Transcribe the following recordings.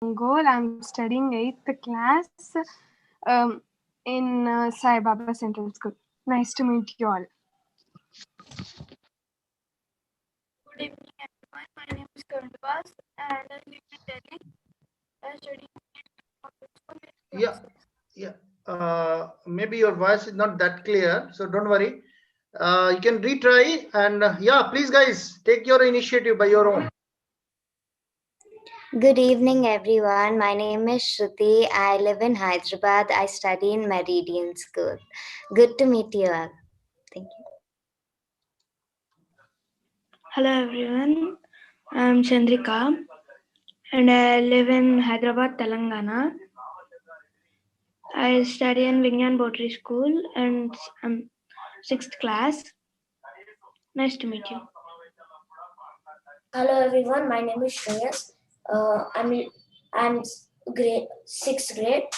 Mongol. I'm studying 8th class um, in Sai Baba Central School. Nice to meet you all. Good evening, everyone. My name is Karnavas and I live in Delhi. I study Maybe your voice is not that clear, so don't worry. You can retry and please guys, take your initiative by your own. Good evening, everyone. My name is Shruti. I live in Hyderabad. I study in Meridian School. Good to meet you all. Thank you. Hello, everyone. I'm Chandrika and I live in Hyderabad, Telangana. I study in Vignan Botry School and I'm 6th class. Nice to meet you. Hello everyone, my name is Shreyas. I'm grade 6th grade.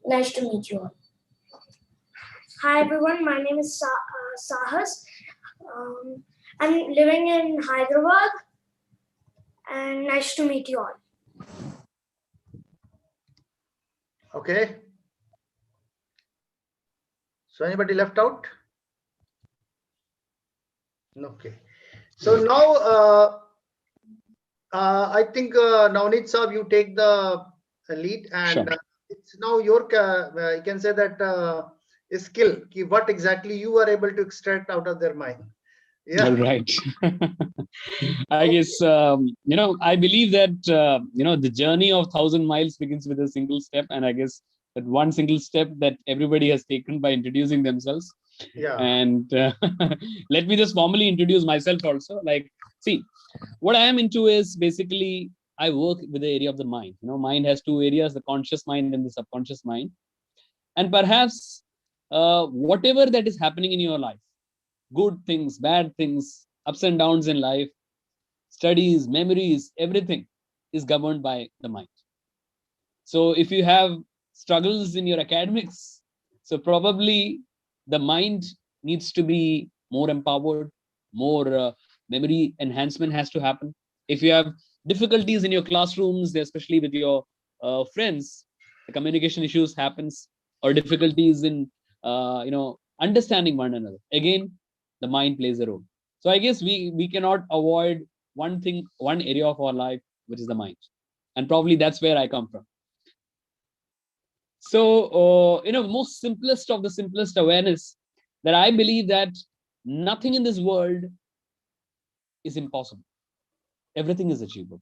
Nice to meet you all. Hi everyone, my name is Sahas. I'm living in Hyderabad and nice to meet you all. Okay. So anybody left out? Okay. So now I think Navneet Saab, you take the lead, and Sure. it's now your you can say that skill, what exactly you are able to extract out of their mind. All right. I guess I believe that the journey of 1,000 miles begins with a single step, and I guess that one single step that everybody has taken by introducing themselves. Yeah. And let me just formally introduce myself also. Like, see, what I am into is basically I work with the area of the mind. Mind has two areas: the conscious mind and the subconscious mind. And perhaps whatever that is happening in your life, good things, bad things, ups and downs in life, studies, memories, everything is governed by the mind. So if you have struggles in your academics, so probably the mind needs to be more empowered, more memory enhancement has to happen. If you have difficulties in your classrooms, especially with your friends, the communication issues happens, or difficulties in understanding one another. Again, the mind plays a role. So I guess we cannot avoid one thing, one area of our life, which is the mind, and probably that's where I come from. So most simplest of the simplest awareness, that I believe that nothing in this world is impossible. Everything is achievable.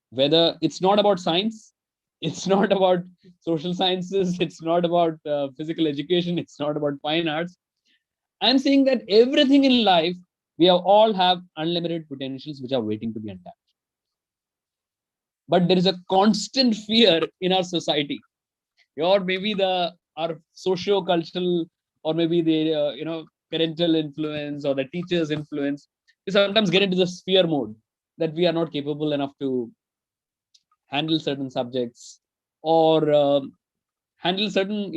Whether it's not about science, it's not about social sciences, it's not about physical education, it's not about fine arts. I'm saying that everything in life, we all have unlimited potentials which are waiting to be untapped. But there is a constant fear in our society, or maybe our socio-cultural, or maybe the parental influence or the teacher's influence. We sometimes get into this fear mode that we are not capable enough to handle certain subjects, or handle certain,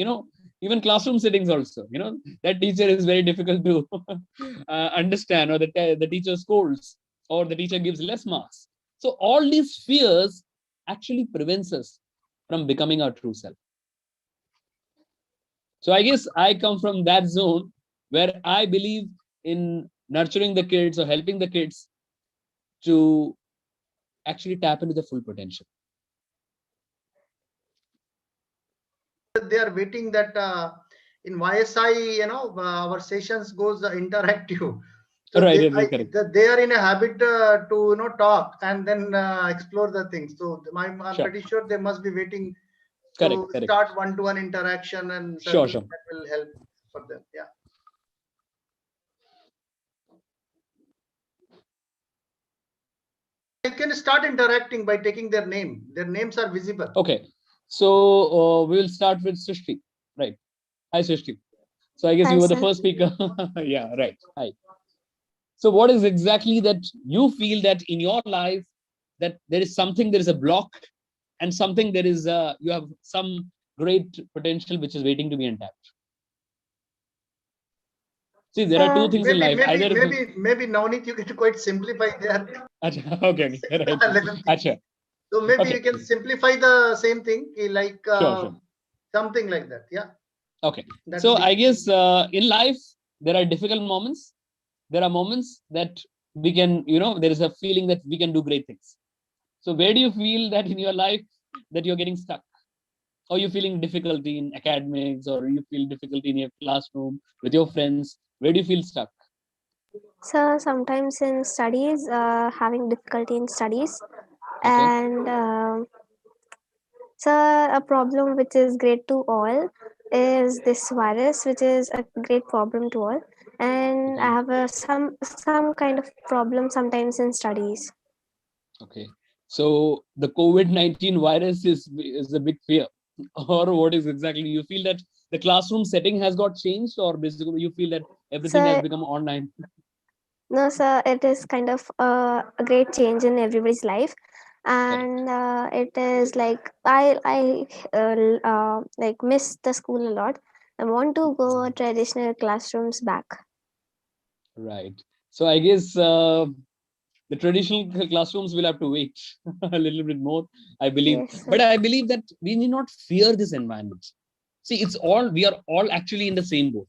even classroom settings also. That teacher is very difficult to understand, or the teacher scolds, or the teacher gives less marks. So all these fears actually prevents us from becoming our true self. So I guess I come from that zone where I believe in nurturing the kids or helping the kids to actually tap into the full potential. They are waiting that in YSI, our sessions goes interactive. So Right, they are in a habit to talk and then explore the things. So I'm pretty sure they must be waiting to start one-to-one interaction, and sure. that will help for them. Yeah. You can start interacting by taking their name. Their names are visible. Okay. So we will start with Srishti. Right. Hi, Srishti. So I guess you were the first speaker. Yeah, right. Hi. So what is exactly that you feel that in your life that there is something, there is a block, and something there is you have some great potential which is waiting to be untapped? See, there are two things in life. Maybe Navneet, you can quite simplify that. Okay. Right. Achha. So maybe Okay. you can simplify the same thing, like Sure. something like that. Yeah. Okay. That So will be- I guess in life, there are difficult moments. There are moments that we can, there is a feeling that we can do great things. So where do you feel that in your life that you're getting stuck? Or you're feeling difficulty in academics, or you feel difficulty in your classroom with your friends? Where do you feel stuck? So sometimes in studies, having difficulty in studies, Okay. and so a problem which is great to all is this virus, which is a great problem to all, and I have some kind of problem sometimes in studies. Okay. So the COVID-19 virus is a big fear, or what is exactly? You feel that the classroom setting has got changed, or basically you feel that everything has So become online? no, sir, it is kind of a great change in everybody's life, and it is like I like miss the school a lot. I want to go traditional classrooms back. Right. So I guess the traditional classrooms will have to wait a little bit more, I believe. Yes, sir. But I believe that we need not fear this environment. See, we are all actually in the same boat.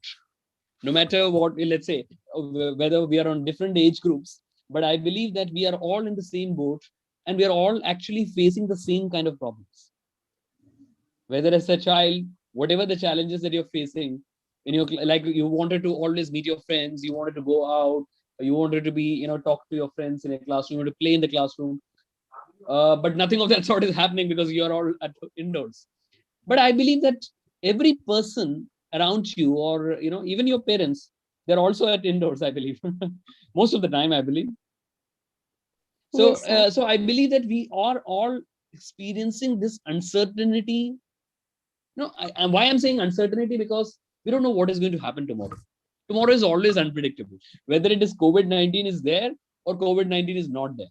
No matter what, let's say, whether we are on different age groups, but I believe that we are all in the same boat, and we are all actually facing the same kind of problems. Whether as a child, whatever the challenges that you're facing in your, like, you wanted to always meet your friends, you wanted to go out, you wanted to be, talk to your friends in a classroom, you wanted to play in the classroom, but nothing of that sort is happening because you're all indoors. But I believe that every person around you, or even your parents, they're also at indoors, I believe. Most of the time, I believe. So Yes, sir. so I believe that we are all experiencing this uncertainty. No, and why I'm saying uncertainty, because we don't know what is going to happen tomorrow. Tomorrow is always unpredictable, whether it is COVID-19 is there or COVID-19 is not there.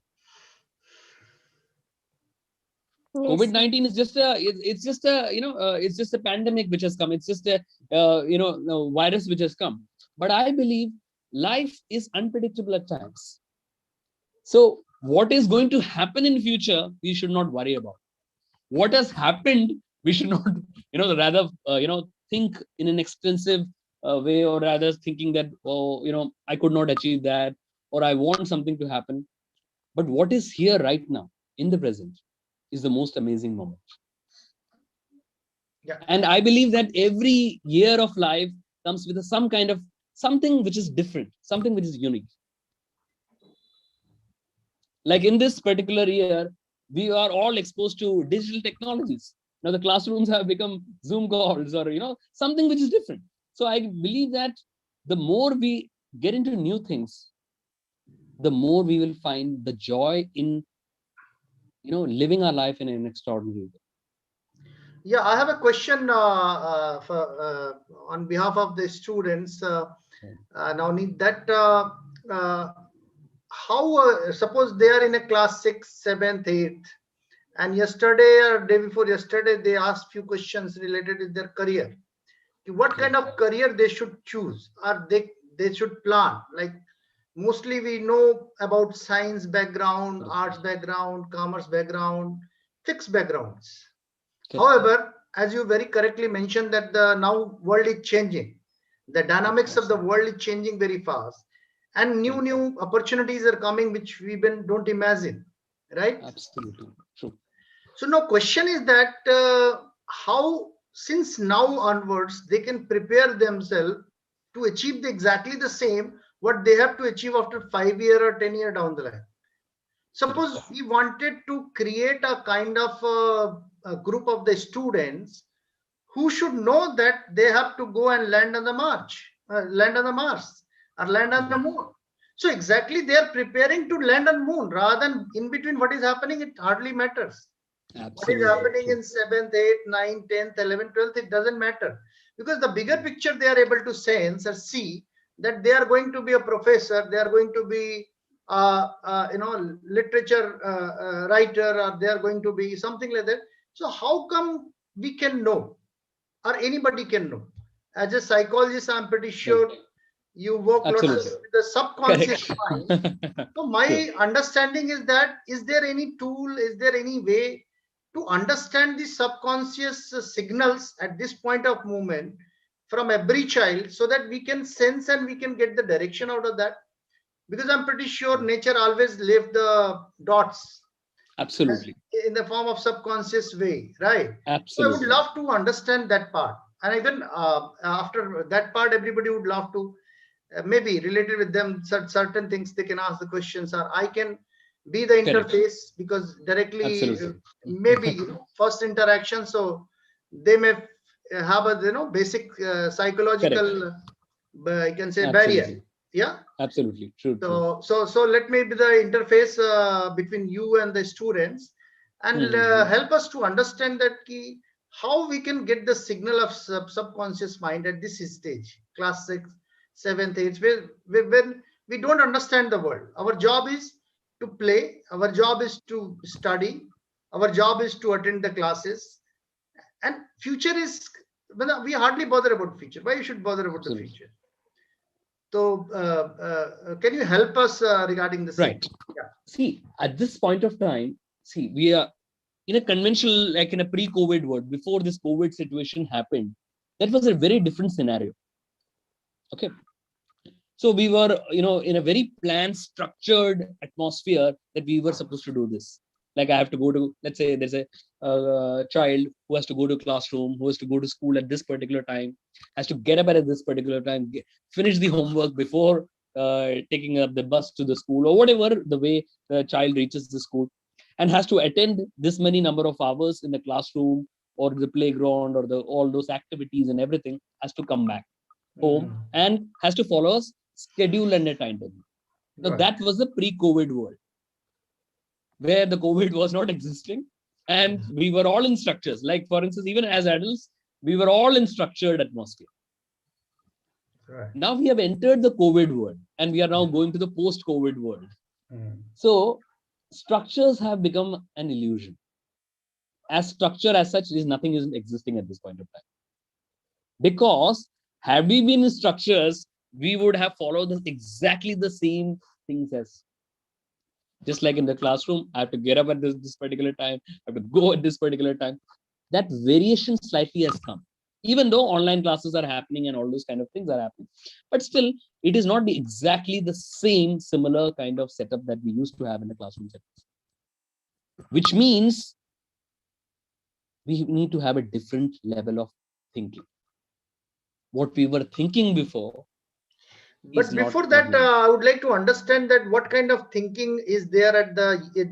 Yes, COVID-19 is just it's just a, it's just a pandemic which has come. It's just a, virus which has come. But I believe life is unpredictable at times. So what is going to happen in future, we should not worry about. What has happened, we should not, rather, think in an expensive way, or rather thinking that, oh, I could not achieve that, or I want something to happen. But what is here right now in the present is the most amazing moment. Yeah. And I believe that every year of life comes with some kind of something which is different, something which is unique. Like in this particular year, we are all exposed to digital technologies. Now the classrooms have become Zoom calls, or something which is different. So I believe that the more we get into new things, the more we will find the joy in living our life in an extraordinary way. Yeah, I have a question on behalf of the students. Now, need that how suppose they are in a class 6th, 7th, 8th, and yesterday or day before yesterday they asked few questions related to their career. What kind of career they should choose, or they should plan? Like mostly we know about science background, arts background, commerce background, fixed backgrounds. However, as you very correctly mentioned that the now world is changing, the dynamics of the world is changing very fast, and new opportunities are coming which we don't imagine, right? Absolutely true. So now question is that how, since now onwards, they can prepare themselves to achieve exactly the same what they have to achieve after 5 year or 10 year down the line. Suppose we wanted to create a kind of a group of the students who should know that they have to go and land on the land on the Mars, or land on the moon. So exactly they are preparing to land on moon, rather than in between what is happening, it hardly matters. Absolutely. What is happening in 7th, 8th, 9th, 10th, 11th, 12th, it doesn't matter. Because the bigger picture they are able to sense or see that they are going to be a professor, they are going to be literature writer, or they are going to be something like that. So how come we can know, or anybody can know? As a psychologist, I'm pretty sure You work lots Absolutely. with the subconscious Correct. mind. So my understanding is that, is there any tool, is there any way to understand the subconscious signals at this point of movement from every child, so that we can sense and we can get the direction out of that? Because I'm pretty sure nature always left the dots Absolutely. in the form of subconscious way, right? So I would Absolutely. love to understand that part. And even after that part, everybody would love to maybe related with them certain things they can ask the questions, or I can be the Correct. interface, because directly Absolutely. maybe first interaction, so they may have a basic psychological I can say barrier. Absolutely. Yeah. Absolutely. True. So let me be the interface between you and the students, and help us to understand that key, how we can get the signal of subconscious mind at this stage, class 6, 7th, 8th, when we don't understand the world. Our job is to play, our job is to study, our job is to attend the classes, and future is, well, we hardly bother about future. Why you should bother about Absolutely. the future? So can you help us regarding this? Right. Yeah. See, at this point of time, see, we are in a conventional, like in a pre-COVID world, before this COVID situation happened, that was a very different scenario. Okay. So we were, in a very planned, structured atmosphere that we were supposed to do this. Like I have to go to, let's say there's a child who has to go to classroom, who has to go to school at this particular time, has to get up at this particular time, finish the homework before taking up the bus to the school, or whatever the way the child reaches the school, and has to attend this many number of hours in the classroom or the playground or all those activities, and everything has to come back home and has to follow a schedule and a timetable. So Right. that was the pre-COVID world, where the COVID was not existing, and we were all in structures. Like for instance, even as adults, we were all in structured atmosphere. Right. Now we have entered the COVID world, and we are now going to the post-COVID world. So structures have become an illusion. As structure as such, nothing is existing at this point of time. Because had we been in structures, we would have followed exactly the same things as, just like in the classroom, I have to get up at this particular time, I have to go at this particular time. That variation slightly has come, even though online classes are happening and all those kind of things are happening. But still, it is not exactly the same similar kind of setup that we used to have in the classroom settings. Which means we need to have a different level of thinking. What we were thinking before. But before that, I would like to understand that what kind of thinking is there at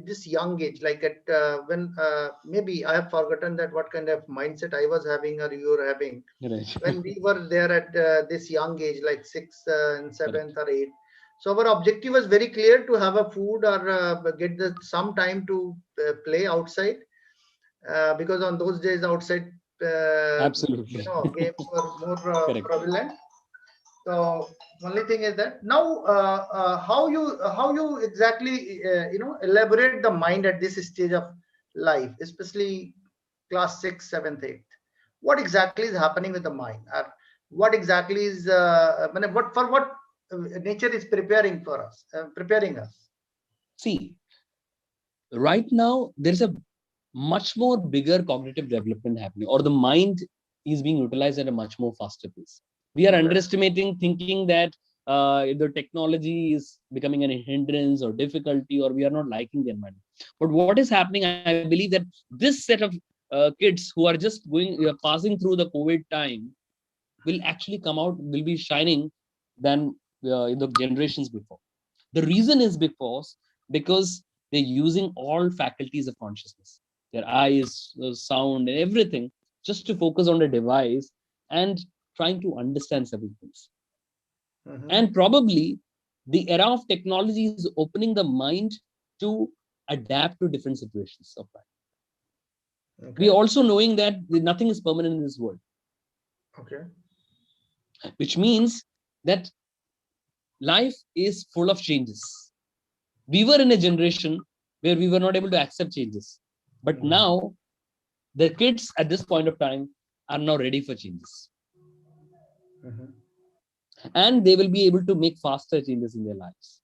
this young age, like at when maybe I have forgotten that what kind of mindset I was having or you were having when we were there at this young age, like 6th and 7th or 8th. So our objective was very clear, to have a food or get some time to play outside, because on those days outside absolutely games were more prevalent. So only thing is that now how you exactly elaborate the mind at this stage of life, especially class 6, 7th, 8th. What exactly is happening with the mind, or what exactly is what nature is preparing for us, preparing us? See, right now there's a much more bigger cognitive development happening, or the mind is being utilized at a much more faster pace. We are underestimating, thinking that the technology is becoming a hindrance or difficulty, or we are not liking the environment. But what is happening, I believe that this set of kids who are just passing through the COVID time will actually come out, will be shining than the generations before. The reason is because they're using all faculties of consciousness, their eyes, sound, and everything, just to focus on the device and trying to understand several things. And probably the era of technology is opening the mind to adapt to different situations of life. We are also knowing that nothing is permanent in this world. Which means that life is full of changes. We were in a generation where we were not able to accept changes. But now the kids at this point of time are now ready for changes. and they will be able to make faster changes in their lives.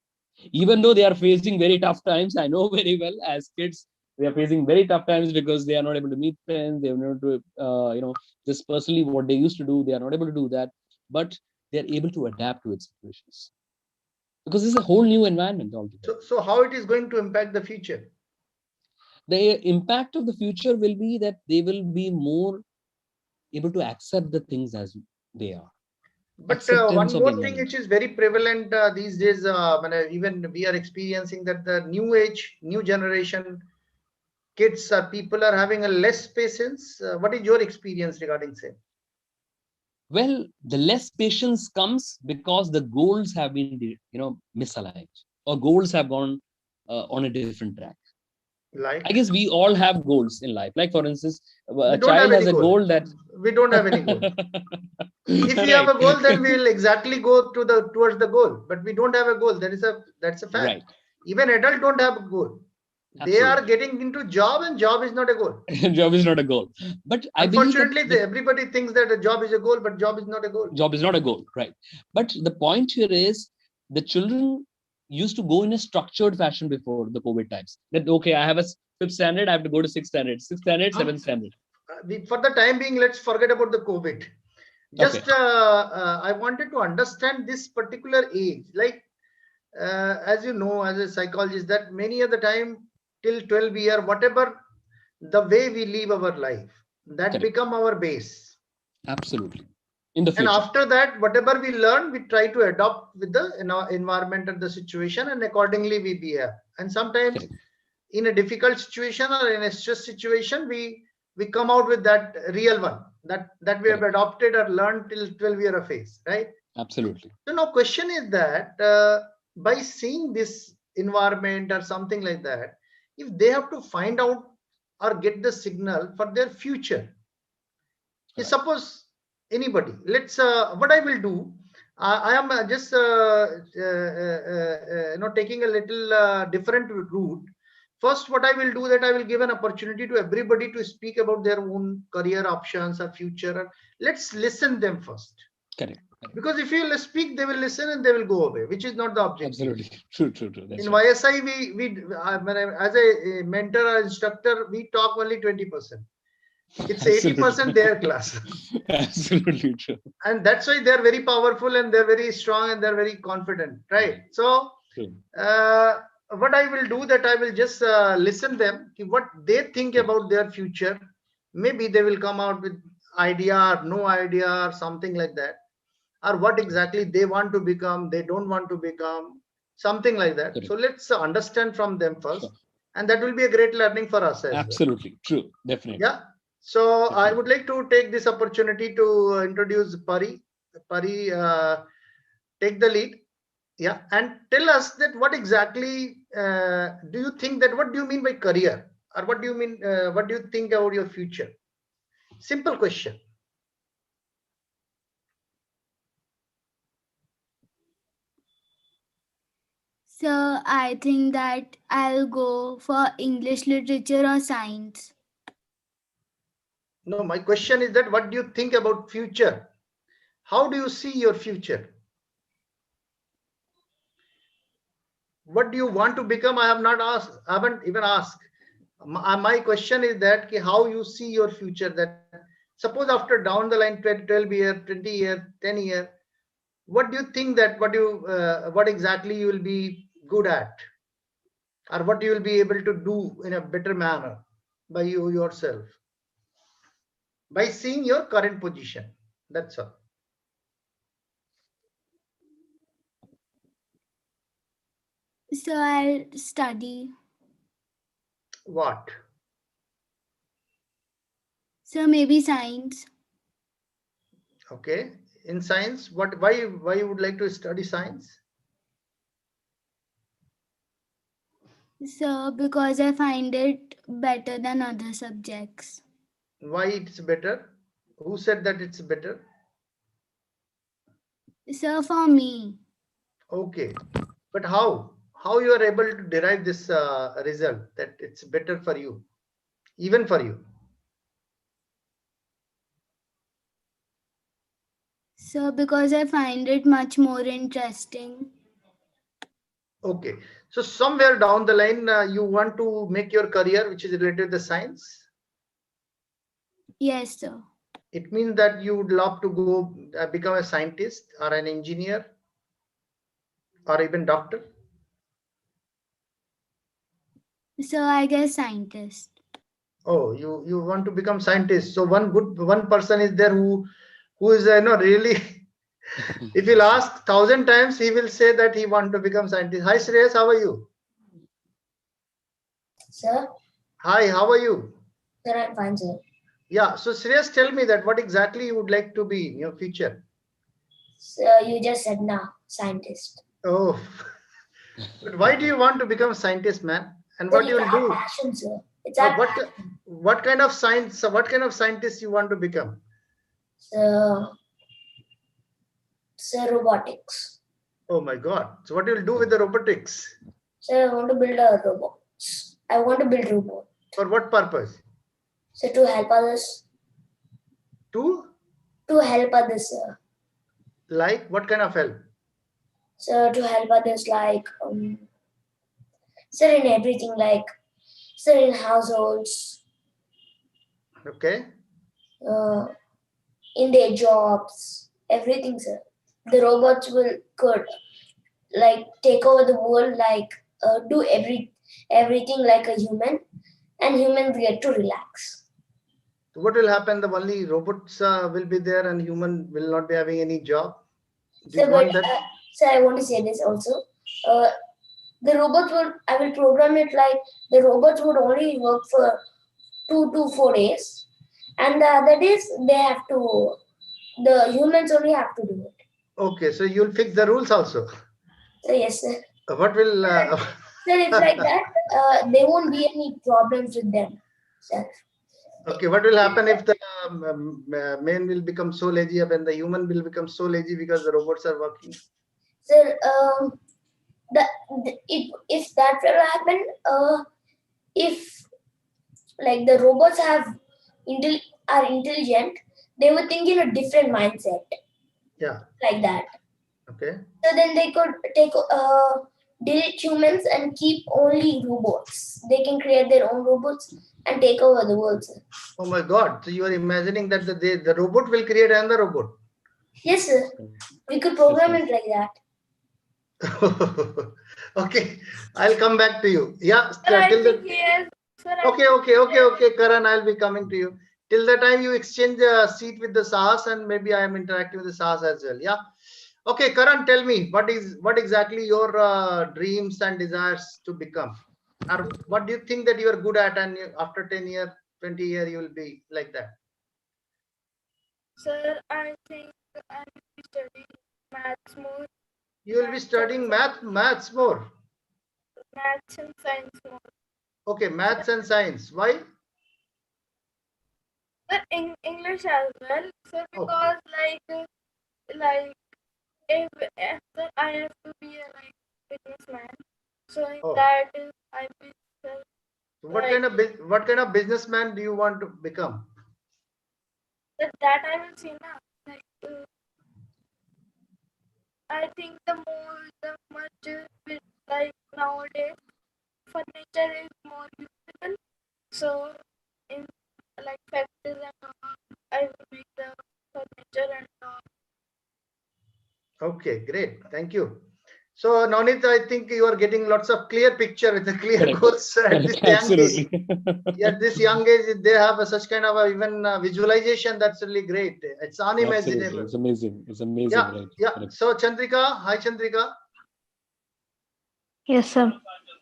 Even though they are facing very tough times, I know very well as kids, they are facing very tough times because they are not able to meet friends. They are not able to, just personally what they used to do, they are not able to do that, but they are able to adapt to its situations because it's a whole new environment altogether. So how it is going to impact the future? The impact of the future will be that they will be more able to accept the things as they are. But Acceptance one of more the thing environment. which is very prevalent these days, even we are experiencing that the new age, new generation kids or people are having a less patience. What is your experience regarding same? Well, the less patience comes because the goals have been, misaligned, or goals have gone on a different track. I Like guess we all have goals in life. Like for instance, we a don't have child has any a goal. goal that We don't have any goal. If we have right, a goal, then we will exactly go to towards the goal. But we don't have a goal. That's a fact. right, Even adults don't have a goal. They are absolutely. getting into job, and job is not a goal. Job is not a goal, but I believe that Unfortunately, everybody thinks that a job is a goal, but job is not a goal. job is not a goal, right? But the point here is the children used to go in a structured fashion before the COVID times. That okay, I have a fifth standard, I have to go to sixth standard, seventh standard. For the time being, let's forget about the COVID. Okay. Just I wanted to understand this particular age. Like as you know, as a psychologist, that many of the time till 12 year, whatever the way we live our life, that Correct. become our base. Absolutely. In the And future. after that, whatever we learn, we try to adopt with the environment and the situation, and accordingly we behave. And sometimes Correct. in a difficult situation or in a stress situation, we come out with that real one that we have Correct. adopted or learned till 12 year of age, right? Absolutely. So now question is that by seeing this environment or something like that, if they have to find out or get the signal for their future, Right. suppose anybody, let's what I will do, I am just taking a little different route. First, what I will do that I will give an opportunity to everybody to speak about their own career options or future. Let's listen them first. Correct. Because if you speak, they will listen and they will go away, which is not the objective. Absolutely. True. That's in right. YSI, as a mentor or instructor, we talk only 20%. It's 80% their class. Absolutely true. And that's why they're very powerful and they're very strong and they're very confident, right? So what I will do that I will just listen them, what they think about their future. Maybe they will come out with idea or no idea or something like that, or what exactly they want to become, they don't want to become, something like that. Correct. So let's understand from them first, and that will be a great learning for us as Absolutely well. true. Definitely. Yeah. So Definitely. I would like to take this opportunity to introduce Pari. Pari, take the lead. Yeah, and tell us that what exactly do you think that, what do you mean by career, or what do you mean, what do you think about your future? Simple question. So I think that I'll go for English literature or science. No, my question is that what do you think about future? How do you see your future? What do you want to become? I have not asked, I haven't even asked. My question is that how you see your future, that suppose after down the line 12 year, 20 year, 10 year, what do you think that what exactly you will be good at, or what you will be able to do in a better manner by you yourself, by seeing your current position? That's all. So I'll study. What? So maybe science. Okay. In science, why you would like to study science? So because I find it better than other subjects. Why it's better? Who said that it's better? So for me. Okay, but how you are able to derive this result that it's better for you, even for you? So because I find it much more interesting. Okay. So somewhere down the line, you want to make your career, which is related to science. Yes, sir. It means that you would love to go become a scientist or an engineer or even doctor. So I guess scientist. Oh, you want to become scientist. So one person is there who is really. If you'll ask 1,000 times, he will say that he want to become scientist. Hi Shreyas, how are you? Sir, Hi, how are you? sir, I'm fine, sir. Yeah. So Shreyas, tell me that what exactly you would like to be in your future. Sir, you just said now, scientist. Oh, but why do you want to become a scientist, man? And Sir, what you it's will our do? passion, sir. It's our passion. What kind of science? What kind of scientist you want to become? Sir, robotics. Oh my God! So what you will do with the robotics? Sir, I want to build a robot. I want to build a robot. For what purpose? So to help others. To To help others, sir. like what kind of help? So to help others, like sir, in everything, like sir, in households, Okay. in their jobs, everything, sir. The robots could like take over the world, like do everything like a human, and humans get to relax. So what will happen? The only robots will be there, and human will not be having any job. Do you So, want but that? sir, I want to say this also. The robots I will program it like the robots would only work for 2 to 4 days, and the other days the humans only have to do it. Okay, so you'll fix the rules also. So yes, sir. What will? Sir, it's like that. There won't be any problems with them, sir. Okay, what will happen if the man will become so lazy and the human will become so lazy because the robots are working? Sir, if that will happen, if like the robots are intelligent, they would think in a different mindset. Yeah. Like that. Okay. So then they could delete humans and keep only robots. They can create their own robots and take over the world, sir. Oh my God! So you are imagining that the robot will create another robot? Yes, sir. We could program it like that. Okay, I'll come back to you. Yeah, Sir, okay, Karan, I'll be coming to you. Till the time you exchange a seat with the Sahas, and maybe I am interacting with the Sahas as well. Yeah. Okay, Karan, tell me what exactly your dreams and desires to become, or what do you think that you are good at, and after 10 years, 20 years, you will be like that? Sir, I think I will be studying maths more. You will be studying maths more. Maths and science more. Okay, maths and science. Why? Sir, in English as well. Sir, because if sir, I have to be a businessman. So in that I will. So what kind of businessman do you want to become? That I will see now. I think the much nowadays furniture is more usable. So in factories and all, I will make the furniture and all. Okay, great. Thank you. So Navneet, I think you are getting lots of clear picture with the clear goals at this young age. At this young age, they have such kind of even visualization. That's really great. It's unimaginable. Absolutely. It's amazing. It's amazing. Yeah, right? yeah. Correct. So Chandrika, hi Chandrika. Yes, sir.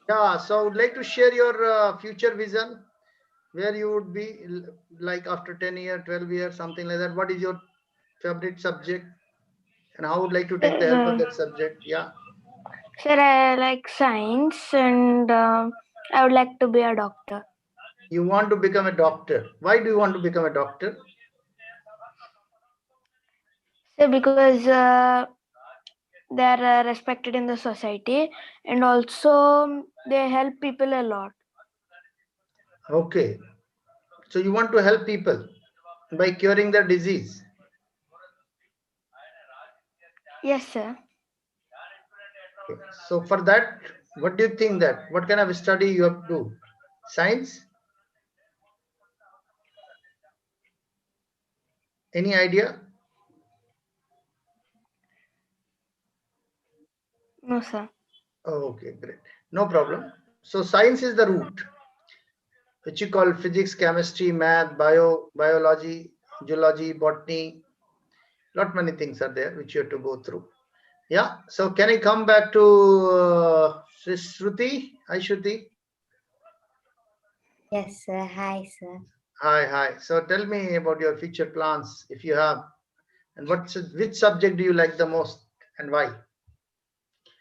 Yeah. So I would like to share your future vision, where you would be like after 10 years, 12 years, something like that. What is your favorite subject, and how would like to take the help of that subject? Yeah. Sir, I like science and I would like to be a doctor. You want to become a doctor. Why do you want to become a doctor? Sir, because they are respected in the society and also they help people a lot. Okay. So you want to help people by curing their disease. Yes, sir. Okay. So for that, what do you think that? What kind of study you have to do? Science? Any idea? No, sir. Oh, okay, great. No problem. So science is the root, which you call physics, chemistry, math, biology, geology, botany. Lot many things are there which you have to go through. Yeah. So can I come back to Shruti? Hi, Shruti. Yes, sir. Hi, sir. Hi, hi. So tell me about your future plans, if you have, and which subject do you like the most and why?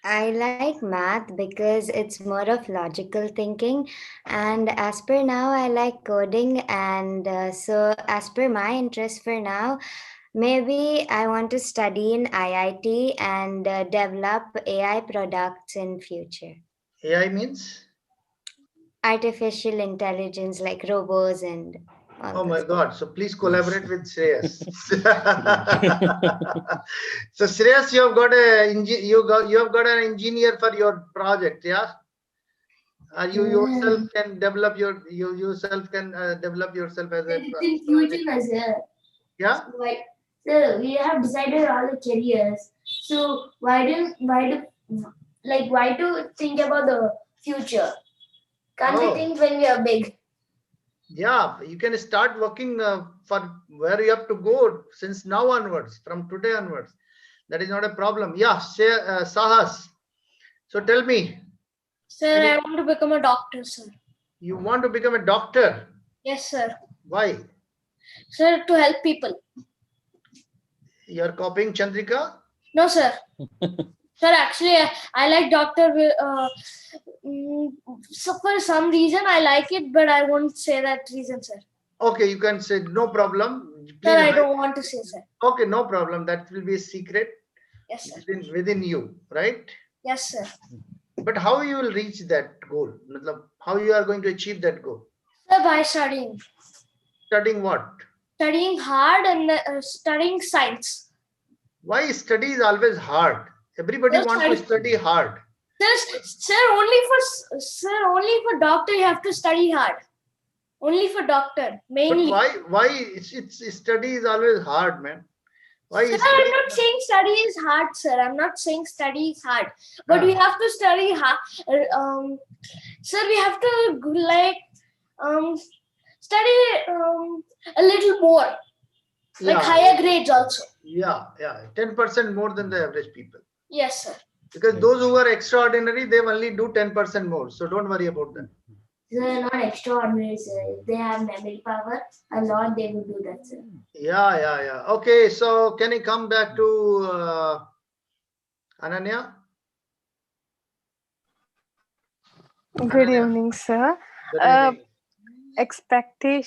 I like math because it's more of logical thinking, and as per now, I like coding. And so, as per my interest for now, maybe I want to study in IIT and develop AI products in future. AI means? Artificial intelligence like robots and all Oh my those. God. So please collaborate with Shreyas. So Shreyas, you have got you have got an engineer for your project, yeah? You yourself can develop you yourself can develop yourself as a In project. future, sir. Yeah. So we have decided all the careers. So why do think about the future? Can't we Oh. think when we are big? Yeah, you can start working for where you have to go since now onwards, from today onwards. That is not a problem. Yeah, Sahas. So tell me, Sir, I want to become a doctor, sir. you want to become a doctor? Yes, sir. Why? Sir, to help people. You're copying Chandrika? No, sir. Sir, actually, I like doctor. So for some reason, I like it, but I won't say that reason, sir. Okay, you can say no problem. Please Sir, I hide. don't want to say, sir. Okay, no problem. That will be a secret. Yes, sir. Within you, right? Yes, sir. But how you will reach that goal? How you are going to achieve that goal? Sir, by studying. Studying what? Studying hard and studying science. Why study is always hard? Everybody wants to study hard. Sir, only for doctor you have to study hard. Only for doctor, mainly. But why it's study is always hard, man? Why sir, is I'm not saying study is hard, sir. I'm not saying study is hard. But we have to study hard. Sir, we have to study a little more. Like higher grades also. Yeah. 10% more than the average people. Yes, sir. Because those who are extraordinary, they only do 10% more. So don't worry about that. They're not extraordinary, sir. If they have memory power, a lot they will do that, sir. Yeah. Okay, so can I come back to Ananya? Good evening, sir. Good evening.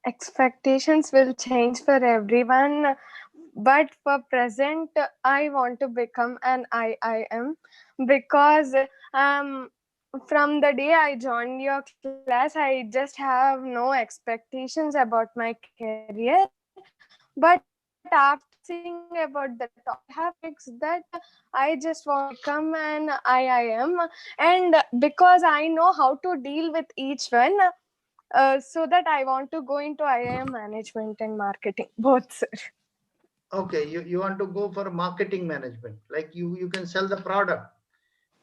Expectations will change for everyone, but for present, I want to become an IIM because from the day I joined your class, I just have no expectations about my career. But after seeing about the topics that I just want to become an IIM, and because I know how to deal with each one, so that I want to go into IIM management and marketing, both, sir. Okay, you want to go for marketing management, like you can sell the product,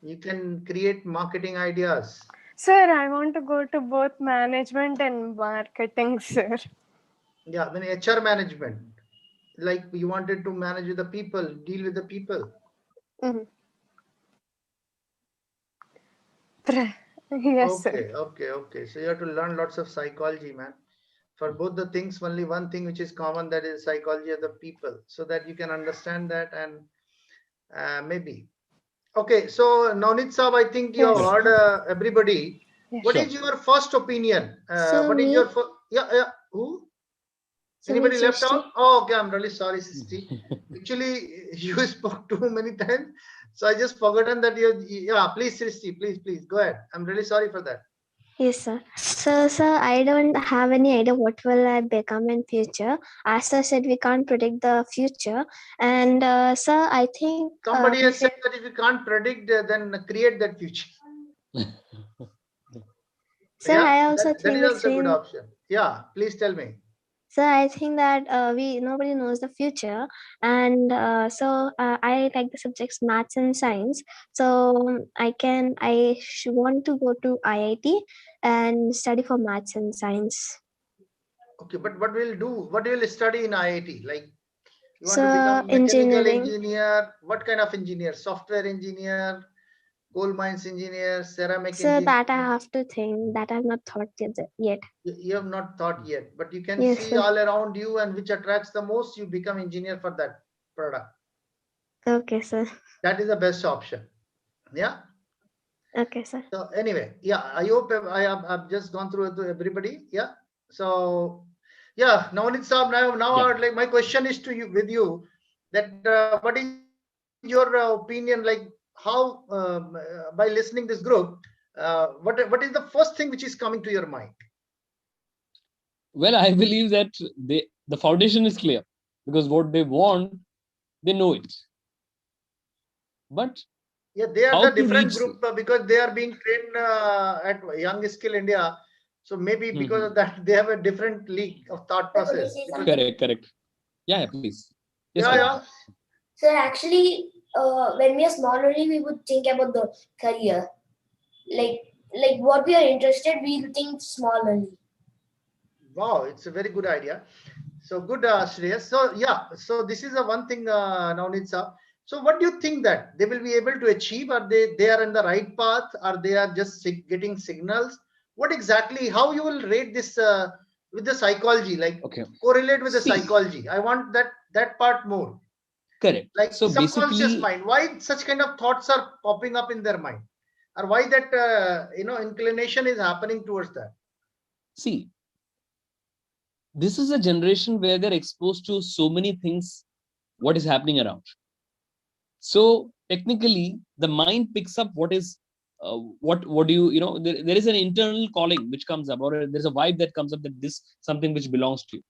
you can create marketing ideas. Sir, I want to go to both management and marketing, sir. Yeah, then HR management, like you wanted to manage with the people, deal with the people. Yes, sir. Okay. So you have to learn lots of psychology, man. For both the things, only one thing which is common, that is psychology of the people, so that you can understand that. And maybe. Okay, so Navneet Saab, I think you have heard everybody. Yes. What is your first opinion? What is your first? Yeah. Who? Anybody left out? Oh, okay. I'm really sorry, Sisti. Actually, you spoke too many times, so I just forgotten that you. Yeah, please, Sisti, please go ahead. I'm really sorry for that. Yes, sir. So, sir, I don't have any idea what will I become in future. As sir said, we can't predict the future. And sir, I think Somebody he has said said, that if you can't predict, then create that future. sir, Yeah, I also that think is the also a good same. option. Yeah, please tell me. So I think that nobody knows the future, and I like the subjects maths and science. So want to go to IIT and study for maths and science. Okay, but what will do? What will study in IIT? Like, you want to So become mechanical engineering. engineer? What kind of engineer? Software engineer, coal mines engineer, ceramic So engineer? that I have to think. That I've not thought yet. You have not thought yet, but you can Yes, see sir. all around you, and which attracts the most, you become engineer for that product. Okay, sir. That is the best option. Yeah. Okay, sir. So anyway, yeah, I hope I've just gone through it to everybody. Yeah. So yeah, Navneet Saab, now Yeah. like my question is to you, with you, that what is your opinion? Like, how by listening this group, what is the first thing which is coming to your mind? Well, I believe that the foundation is clear, because what they want, they know it. But Yeah, they are how the to different reach? group because they are being trained at Young Skill India. So maybe because of that, they have a different league of thought Sir, could I process. say Because, something? Correct. Yeah, please. Yes, yeah, Karan. yeah. So actually, when we are small only, we would think about the career. Like what we are interested, we'll think small only. Wow, it's a very good idea. So good, Shreyas. So yeah, so this is a one thing, Navneet sir. So what do you think that they will be able to achieve? Are they are in the right path? Are they are just getting signals? What exactly? How you will rate this with the psychology? Like, Okay. correlate with the See, psychology. I want that part more. correct. Like So subconscious basically, mind. Why such kind of thoughts are popping up in their mind, or why that inclination is happening towards that? see, this is a generation where they're exposed to so many things, what is happening around. So technically, the mind picks up what is what do there is an internal calling which comes up, or there's a vibe that comes up, that this something which belongs to you.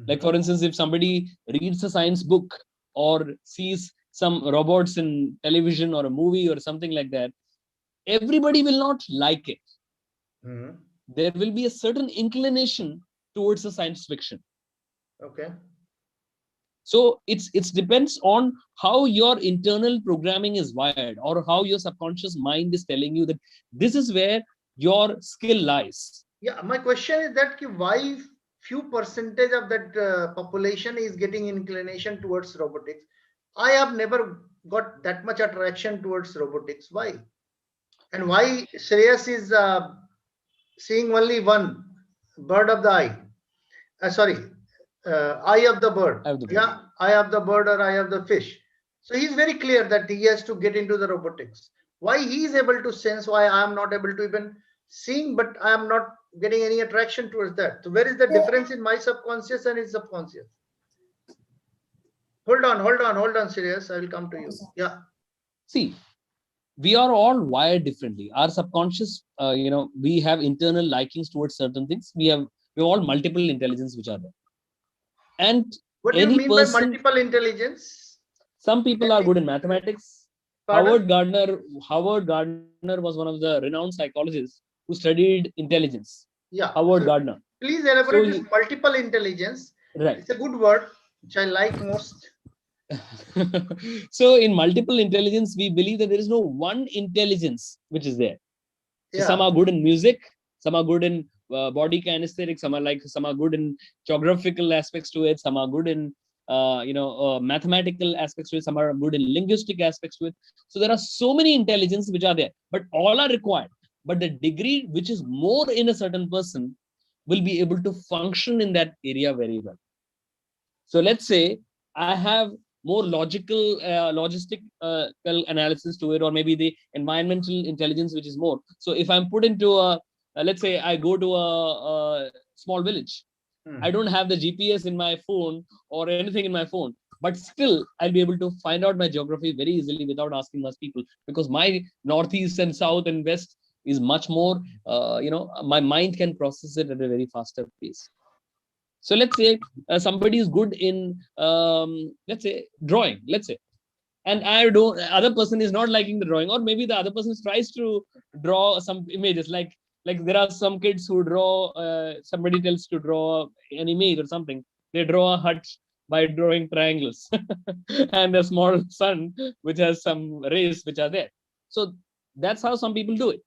Like, for instance, if somebody reads a science book or sees some robots in television or a movie or something like that, everybody will not like it. Mhm. There will be a certain inclination towards the science fiction. Okay. So it depends on how your internal programming is wired, or how your subconscious mind is telling you that this is where your skill lies. Yeah, my question is that why few percentage of that population is getting inclination towards robotics? I have never got that much attraction towards robotics. Why? And why Shreyas is seeing only one bird of the eye? Sorry, eye of the bird. I have the bird. Yeah, eye of the bird or eye of the fish. So he's very clear that he has to get into the robotics. Why he is able to sense, why I am not able to even seeing, but I am not getting any attraction towards that. So where is the difference in my subconscious and his subconscious? Hold on, Sirius. I will come to you. Yeah. See, we are all wired differently. Our subconscious, we have internal likings towards certain things. We have all multiple intelligence which are there. And What do you any mean by person, multiple intelligence? some people are good in mathematics. Pardon? Howard Gardner was one of the renowned psychologists who studied intelligence. Yeah. Howard So Gardner. please elaborate So this multiple intelligence. Right. It's a good word, which I like most. So in multiple intelligence, we believe that there is no one intelligence which is there. So Yeah. some are good in music, some are good in body kinesthetics, some are good in geographical aspects to it, some are good in mathematical aspects to it, some are good in linguistic aspects to it. So there are so many intelligence which are there, but all are required. But the degree which is more in a certain person will be able to function in that area very well. So let's say I have more logistic analysis to it, or maybe the environmental intelligence, which is more. So if I'm put into let's say I go to a small village, I don't have the GPS in my phone or anything in my phone, but still I'll be able to find out my geography very easily without asking much people, because my northeast and south and west is much more, my mind can process it at a very faster pace. So let's say somebody is good in, let's say, drawing, let's say, and other person is not liking the drawing, or maybe the other person tries to draw some images, like there are some kids who draw, somebody tells to draw an image or something, they draw a hut by drawing triangles and a small sun which has some rays which are there. So that's how some people do it.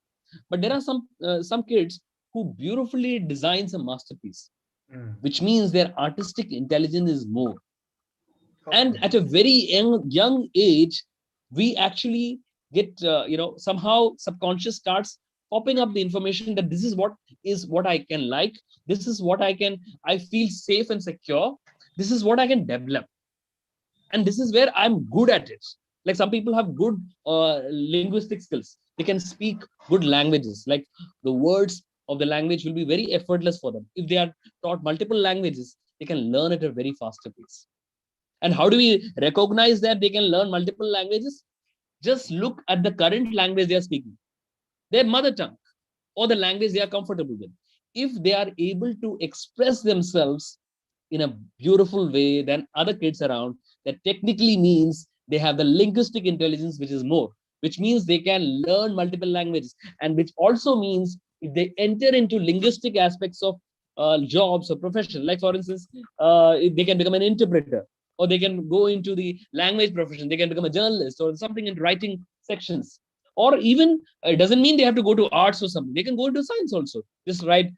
But there are some kids who beautifully designs a masterpiece, which means their artistic intelligence is more. And at a very young age, we actually get, somehow subconscious starts popping up the information that this is what I can like, this is what I feel safe and secure, this is what I can develop, and this is where I'm good at it. Like some people have good linguistic skills, they can speak good languages, like the words of the language will be very effortless for them. If they are taught multiple languages, they can learn at a very faster pace. And how do we recognize that they can learn multiple languages? Just look at the current language they are speaking, their mother tongue, or the language they are comfortable with. If they are able to express themselves in a beautiful way than other kids around, that technically means they have the linguistic intelligence, which is more, which means they can learn multiple languages, and which also means if they enter into linguistic aspects of jobs or profession, like for instance, they can become an interpreter, or they can go into the language profession, they can become a journalist or something in writing sections, or even it doesn't mean they have to go to arts or something, they can go into science also, just write,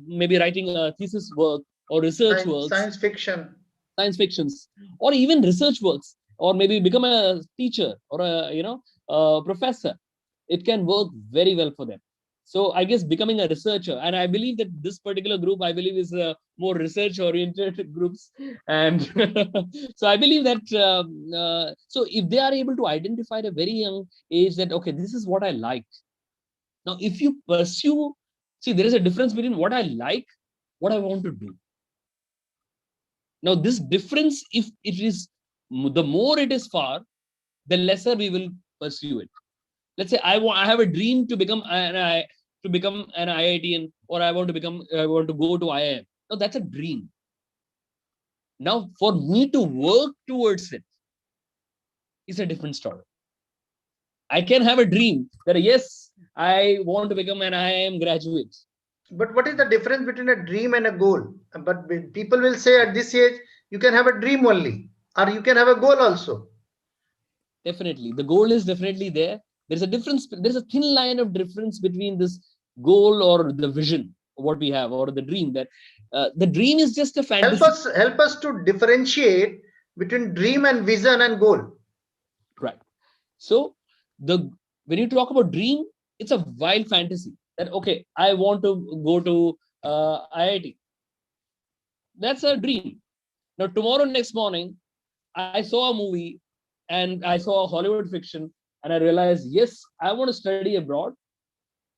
maybe writing a thesis work or research works, science fictions, or even research works, or maybe become a teacher or a professor. It can work very well for them. So I guess becoming a researcher, and I believe that this particular group, I believe, is more research oriented groups. And so I believe that, so if they are able to identify at a very young age that, okay, this is what I like. Now, if you pursue, see, there is a difference between what I like, what I want to do. Now, this difference, if it is, the more it is far, the lesser we will pursue it. Let's say I have a dream to become an IITian, or I want to go to IIM. Now, that's a dream. Now, for me to work towards it is a different story. I can have a dream that, yes, I want to become an IIM graduate. But what is the difference between a dream and a goal? But people will say at this age, you can have a dream only, or you can have a goal also. Definitely. The goal is definitely there. There's a difference. There's a thin line of difference between this goal or the vision, what we have, or the dream. That the dream is just a fantasy. Help us to differentiate between dream and vision and goal. Right. So when you talk about dream, it's a wild fantasy. That, okay, I want to go to IIT. That's a dream. Now, tomorrow, next morning, I saw a movie and I saw a Hollywood fiction, and I realized, yes, I want to study abroad,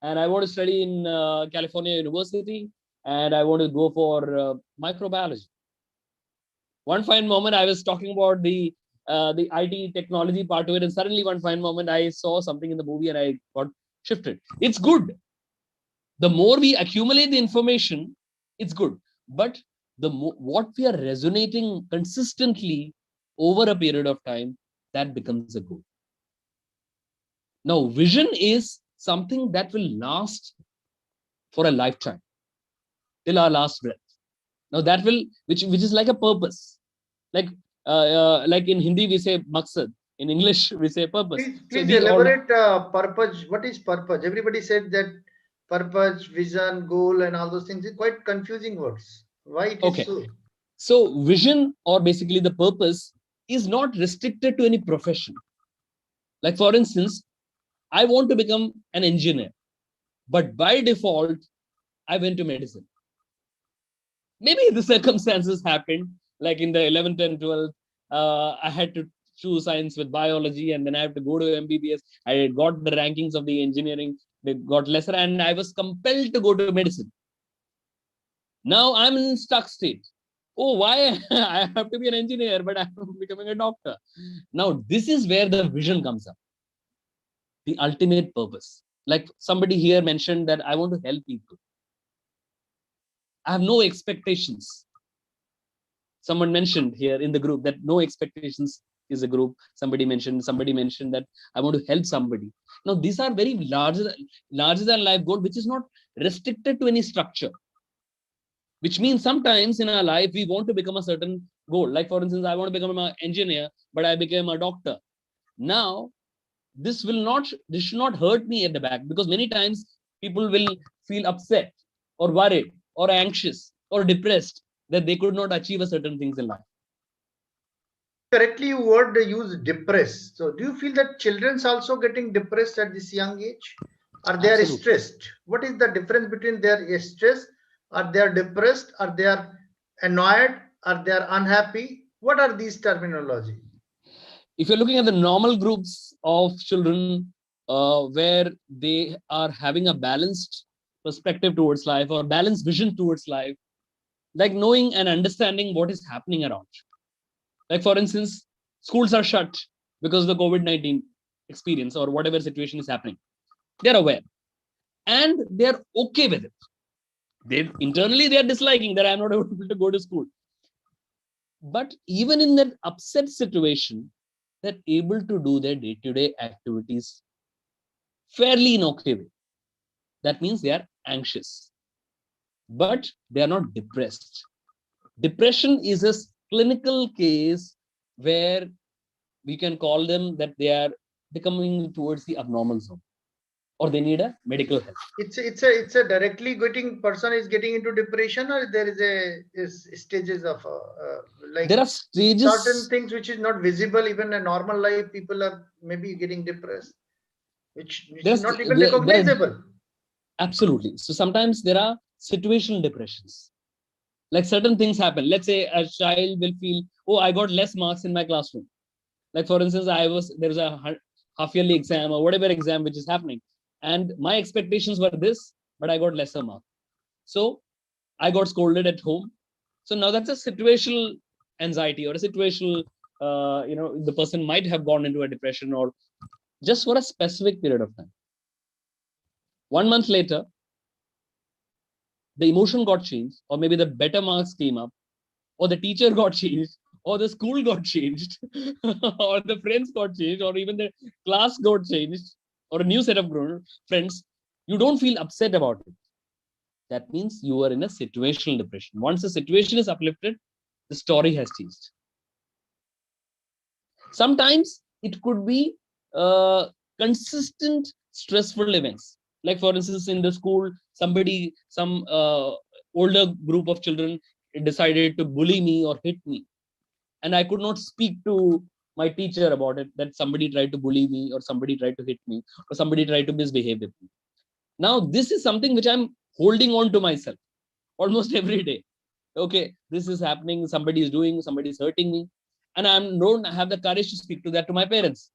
and I want to study in California University, and I want to go for microbiology. One fine moment, I was talking about the IT technology part of it, and suddenly one fine moment, I saw something in the movie and I got shifted. It's good. The more we accumulate the information, it's good. But what we are resonating consistently over a period of time, that becomes a goal. Now, vision is something that will last for a lifetime, till our last breath. Now, that will, which is like a purpose. Like in Hindi, we say maksad. In English, we say purpose. Please elaborate purpose. What is purpose? Everybody said that purpose, vision, goal, and all those things are quite confusing words. Why it is so? So vision, or basically the purpose, is not restricted to any profession. Like for instance, I want to become an engineer, but by default, I went to medicine. Maybe the circumstances happened, like in the 11th and 12th, I had to choose science with biology, and then I have to go to MBBS. I got the rankings of the engineering, they got lesser, and I was compelled to go to medicine. Now I'm in stuck state. Oh, why I have to be an engineer, but I'm becoming a doctor. Now, this is where the vision comes up. The ultimate purpose. Like somebody here mentioned that I want to help people. I have no expectations. Someone mentioned here in the group that no expectations is a group. Somebody mentioned that I want to help somebody. Now these are very larger than life goal, which is not restricted to any structure. Which means sometimes in our life we want to become a certain goal. Like for instance, I want to become an engineer, but I became a doctor. Now this should not hurt me at the back, because many times people will feel upset or worried or anxious or depressed that they could not achieve a certain things in life. Correctly, you word use depressed. So do you feel that children's also getting depressed at this young age? Or they are Absolutely. stressed? What is the difference between they are stressed, or they are depressed, or they are annoyed, or they are unhappy? What are these terminology? If you're looking at the normal groups of children where they are having a balanced perspective towards life or balanced vision towards life, like knowing and understanding what is happening around. Like for instance, schools are shut because of the COVID-19 experience or whatever situation is happening. They're aware and they're okay with it. They internally they are disliking that I'm not able to go to school. But even in that upset situation, they're able to do their day-to-day activities fairly in okay way. That means they are anxious, but they are not depressed. Depression is a clinical case where we can call them that they are becoming towards the abnormal zone, or they need a medical help. It's a directly getting person is getting into depression, or there is stages of like There are stages. certain things which is not visible even in normal life. People are maybe getting depressed, which is not even recognizable. Absolutely. So sometimes there are situational depressions. Like certain things happen. Let's say a child will feel, oh, I got less marks in my classroom. Like for instance, there's a half yearly exam or whatever exam which is happening, and my expectations were this, but I got lesser mark. So I got scolded at home. So now that's a situational anxiety or a situational, the person might have gone into a depression or just for a specific period of time. 1 month later, the emotion got changed, or maybe the better marks came up, or the teacher got changed, or the school got changed, or the friends got changed, or even the class got changed, or a new set of friends. You don't feel upset about it. That means you are in a situational depression. Once the situation is uplifted, the story has changed. Sometimes it could be consistent stressful events. Like for instance, in the school, some older group of children decided to bully me or hit me. And I could not speak to my teacher about it, that somebody tried to bully me or somebody tried to hit me or somebody tried to misbehave with me. Now, this is something which I'm holding on to myself almost every day. Okay, this is happening, somebody is doing, somebody is hurting me. And I don't have the courage to speak to that to my parents.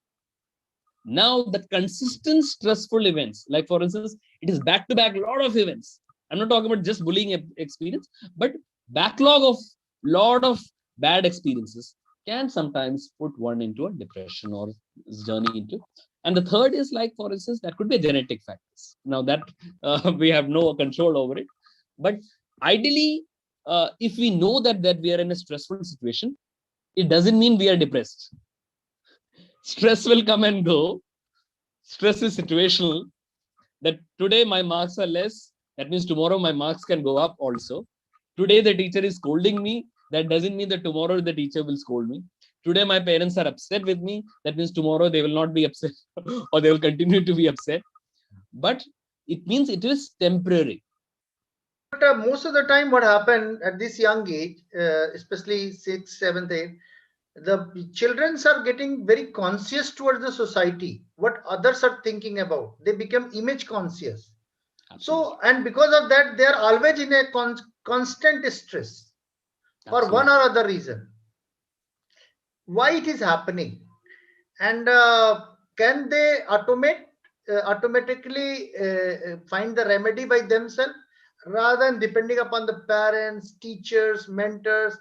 Now, the consistent stressful events, like for instance, it is back-to-back lot of events. I'm not talking about just bullying experience, but backlog of lot of bad experiences can sometimes put one into a depression or journey into. And the third is like, for instance, that could be a genetic factors. Now that we have no control over it. But ideally, if we know that we are in a stressful situation, it doesn't mean we are depressed. Stress will come and go. Stress is situational. That today my marks are less, that means tomorrow my marks can go up also. Today the teacher is scolding me, that doesn't mean that tomorrow the teacher will scold me. Today my parents are upset with me, that means tomorrow they will not be upset or they will continue to be upset. But it means it is temporary. But most of the time what happened at this young age, especially 6th, 7th, 8th, the children are getting very conscious towards the society, what others are thinking about. They become image conscious. Absolutely. So, and because of that, they are always in a constant stress. Absolutely. For one or other reason. Why it is happening? And can they automatically find the remedy by themselves rather than depending upon the parents, teachers, mentors?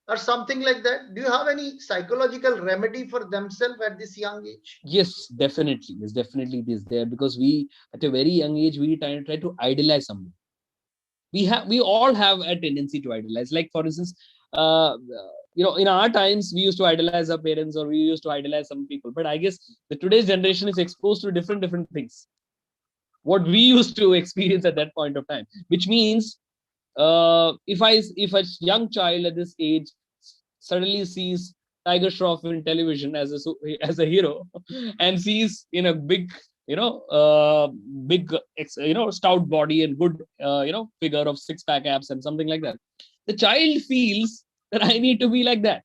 or something like that? Do you have any psychological remedy for themselves at this young age? Yes, definitely. Yes, definitely it is there, because we at a very young age we try to idolize someone. We all have a tendency to idolize. Like for instance, in our times we used to idolize our parents, or we used to idolize some people. But I guess the today's generation is exposed to different things. What we used to experience at that point of time, which means if a young child at this age suddenly sees Tiger Shroff in television as a hero, and sees in a big stout body and good figure of six-pack abs and something like that, the child feels that I need to be like that.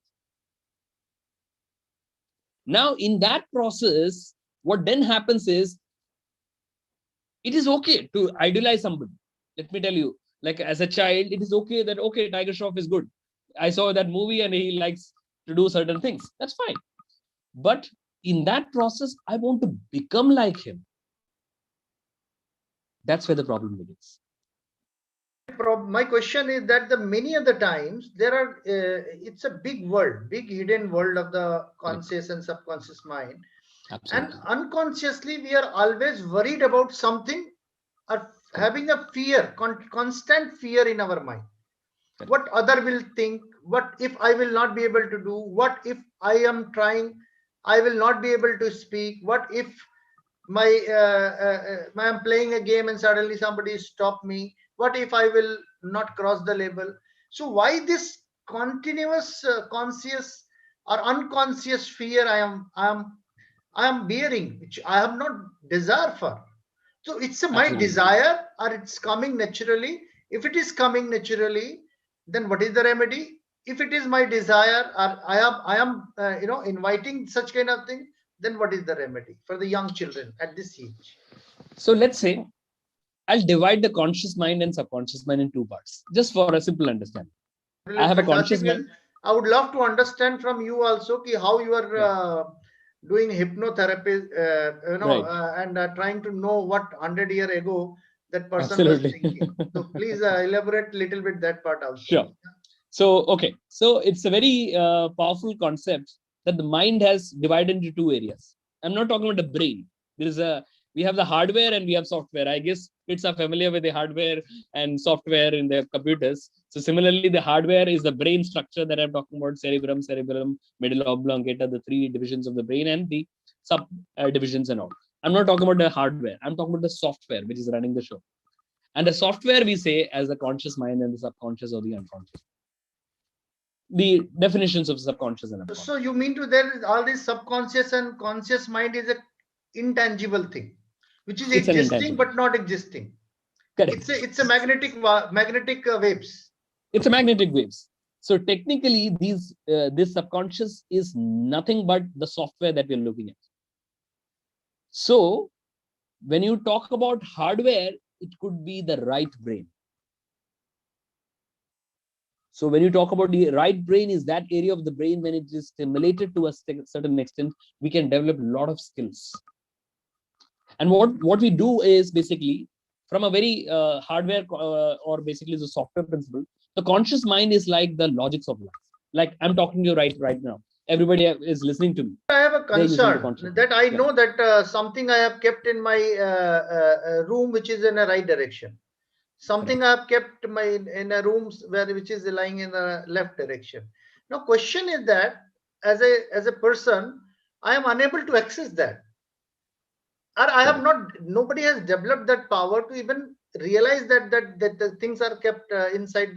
Now in that process, what then happens is, it is okay to idolize somebody. Let me tell you, like as a child, it is okay that, okay, Tiger Shroff is good. I saw that movie and he likes to do certain things. That's fine. But in that process, I want to become like him. That's where the problem begins. My question is that the many of the times there are, it's a big world, big hidden world of the conscious and subconscious mind. Absolutely. And unconsciously, we are always worried about something, or having a fear, constant fear in our mind. Correct. What other will think? What if I will not be able to do? What if I am trying, I will not be able to speak? What if I am playing a game and suddenly somebody stop me? What if I will not cross the label? So why this continuous conscious or unconscious fear I am bearing, which I have not desire for? So it's my Absolutely. desire, or it's coming naturally? If it is coming naturally, then what is the remedy? If it is my desire, or I am inviting such kind of thing, then what is the remedy for the young children at this age? So let's say I'll divide the conscious mind and subconscious mind in two parts, just for a simple understanding. I have a conscious mind. I would love to understand from you also how you are doing hypnotherapy, Right. and trying to know what 100 years ago that person Absolutely. was thinking. So please elaborate a little bit that part also. Sure. So, okay. So it's a very powerful concept that the mind has divided into two areas. I'm not talking about the brain. We have the hardware and we have software. I guess kids are familiar with the hardware and software in their computers. So similarly, the hardware is the brain structure that I'm talking about: cerebrum, medulla oblongata, the three divisions of the brain, and the sub divisions and all. I'm not talking about the hardware. I'm talking about the software, which is running the show. And the software we say as the conscious mind and the subconscious or the unconscious. The definitions of subconscious and unconscious. So you mean to there all this subconscious and conscious mind is a intangible thing, which is existing but not existing. Correct. It's a magnetic waves. It's a magnetic waves. So technically, this subconscious is nothing but the software that we're looking at. So when you talk about hardware, it could be the right brain. So when you talk about the right brain, is that area of the brain when it is stimulated to a certain extent, we can develop a lot of skills. And what we do is basically from a very hardware or basically the software principle, the conscious mind is like the logics of life. Like I'm talking to you right now. Everybody is listening to me. I have a concern that I know that something I have kept in my room which is in a right direction. Something I have kept in a room which is lying in the left direction. Now, question is that as a person, I am unable to access that, or I have not. Nobody has developed that power to even realize that the things are kept inside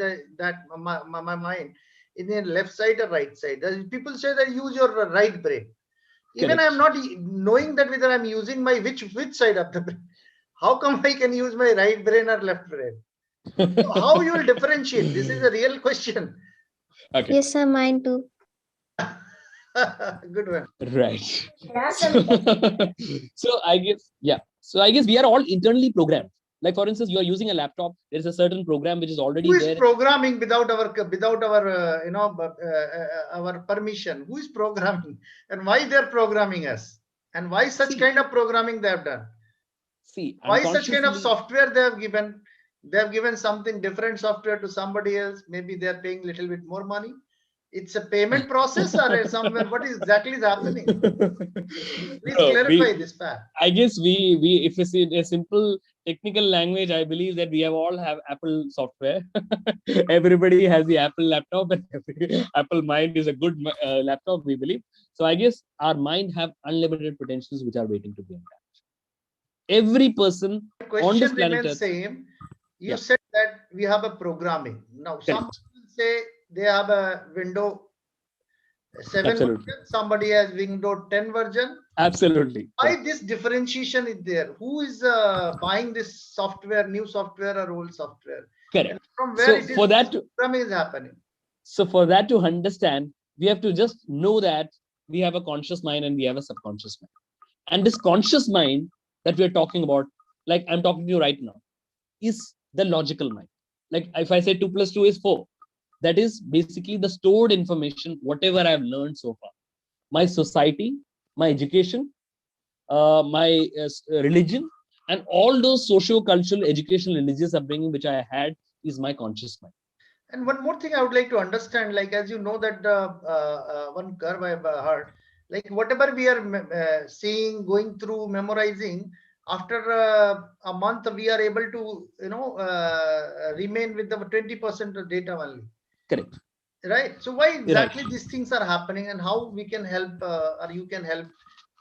my mind, in the left side or right side. People say that use your right brain. Even I am not knowing that whether I'm using my which side of the brain. How come I can use my right brain or left brain? So how you will differentiate? This is a real question. Okay. Yes, sir, mine too. Good one. Right. So I guess we are all internally programmed. Like for instance, you are using a laptop. There is a certain program which is already there. Who is there. programming without our our permission? Who is programming, and why they are programming us, and why such kind of programming they have done? Why such kind of software they have given? They have given something different software to somebody else. Maybe they are paying a little bit more money. It's a payment process or somewhere? What is exactly is happening? Please No, clarify this fact. I guess we if it's in a simple technical language, I believe that we have all have Apple software. Everybody has the Apple laptop, and Apple mind is a good laptop, we believe. So I guess our mind have unlimited potentials which are waiting to be untapped. Every person The on this question planet remains Earth. same. You Yeah. said that we have a programming. Now, some Correct. people say they have a window 7 Absolutely. version, somebody has window 10 version. Absolutely. Why this differentiation is there? Who is buying this software, new software or old software? Correct. And from where So it is, for that programming is happening. So for that to understand, we have to just know that we have a conscious mind and we have a subconscious mind. And this conscious mind that we're talking about, like I'm talking to you right now, is the logical mind. Like if I say 2 + 2 is 4, that is basically the stored information, whatever I've learned so far. My society, my education, my religion, and all those socio-cultural, educational, religious upbringing which I had is my conscious mind. And one more thing I would like to understand, like as you know that one curve I've heard, like whatever we are seeing, going through, memorizing, after a month we are able to, remain with the 20% of data only. Correct. Right. So why exactly Right. these things are happening, and how we can help, or you can help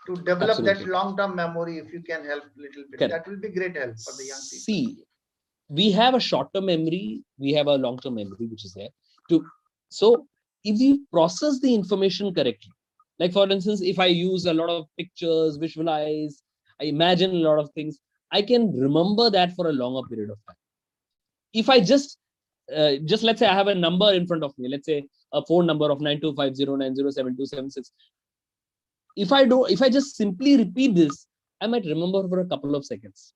to develop Absolutely. that long-term memory? If you can help a little bit, Correct. that will be great help for the young people. See, we have a short-term memory, we have a long-term memory, which is there. So if we process the information correctly, like for instance, if I use a lot of pictures, visualize, I imagine a lot of things, I can remember that for a longer period of time. If I just let's say I have a number in front of me, let's say a phone number of 9250907276. If I just simply repeat this, I might remember for a couple of seconds.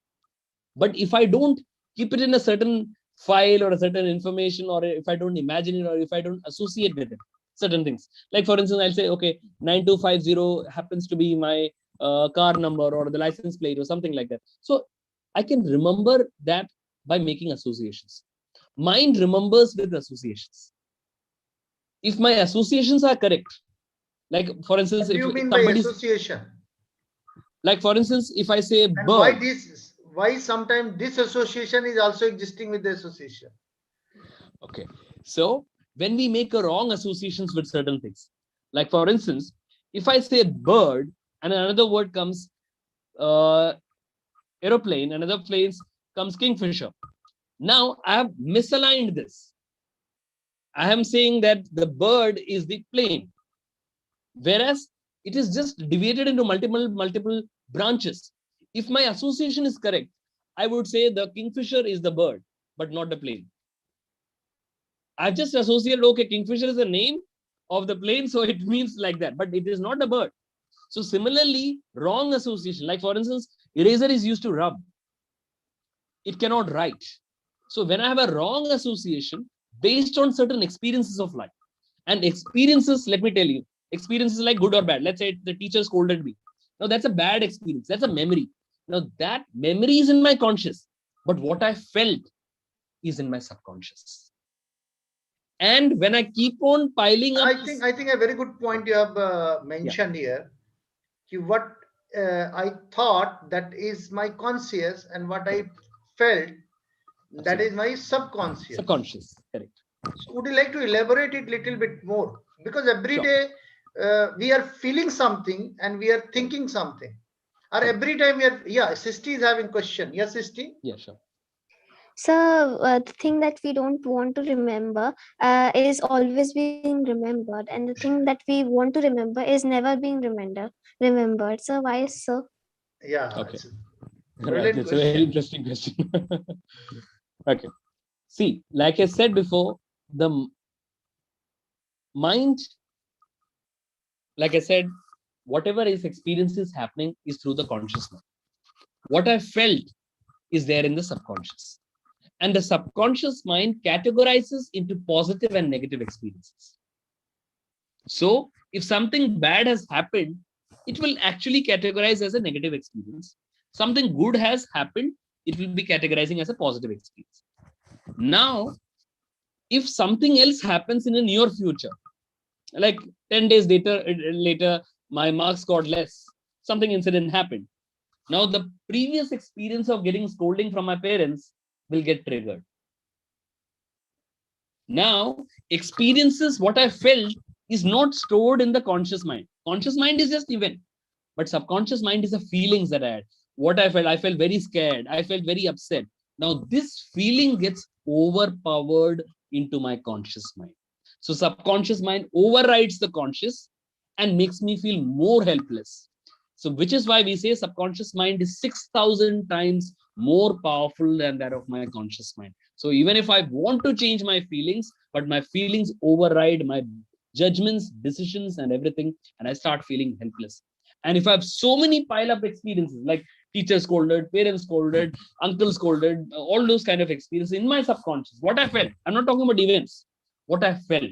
But if I don't keep it in a certain file or a certain information, or if I don't imagine it, or if I don't associate with it, certain things. Like for instance, I'll say, okay, 9250 happens to be my car number or the license plate or something like that. So I can remember that by making associations. Mind remembers with associations. If my associations are correct, like for instance, What do if you mean by somebody's, association? like for instance, if I say And bird, why sometimes this association is also existing with the association? okay, so when we make a wrong associations with certain things, like for instance, if I say bird and another word comes aeroplane, another place comes kingfisher, now I have misaligned this. I am saying that the bird is the plane, whereas it is just divided into multiple branches. If my association is correct, I would say the kingfisher is the bird, but not the plane. I've just associated, okay, kingfisher is the name of the plane, so it means like that, but it is not a bird. So similarly, wrong association, like for instance, eraser is used to rub. It cannot write. So when I have a wrong association based on certain experiences of life, and experiences, let me tell you, experiences like good or bad. Let's say the teacher scolded me. Now that's a bad experience. That's a memory. Now that memory is in my conscious, but what I felt is in my subconscious. And when I keep on piling up, I think a very good point you have mentioned here. What I thought, that is my conscious, and what I felt, that is my subconscious. Subconscious, correct. So would you like to elaborate it a little bit more? Because every day we are feeling something and we are thinking something. Or every time we are, yeah, Sisti is having question. Yes, Sisti? Yeah, sure. So the thing that we don't want to remember is always being remembered, and the thing that we want to remember is never being remembered. So why so? Yeah. Okay. Brilliant That's a very question. interesting question. Okay. See, like I said before, the mind, like I said, whatever is experiences happening is through the conscious mind. What I felt is there in the subconscious. And the subconscious mind categorizes into positive and negative experiences. So if something bad has happened, it will actually categorize as a negative experience. Something good has happened, it will be categorizing as a positive experience. Now, if something else happens in the near future, Like 10 days later, my marks got less. Something incident happened. Now the previous experience of getting scolding from my parents will get triggered. Now, experiences, what I felt is not stored in the conscious mind. Conscious mind is just event, but subconscious mind is the feelings that I had. What I felt very scared. I felt very upset. Now, this feeling gets overpowered into my conscious mind. So, subconscious mind overrides the conscious and makes me feel more helpless. So, which is why we say subconscious mind is 6,000 times more powerful than that of my conscious mind. So, even if I want to change my feelings, but my feelings override my judgments, decisions, and everything, and I start feeling helpless. And if I have so many pile up experiences, like teacher scolded, parents scolded, uncle scolded, all those kind of experiences in my subconscious, what I felt, I'm not talking about events, what I felt,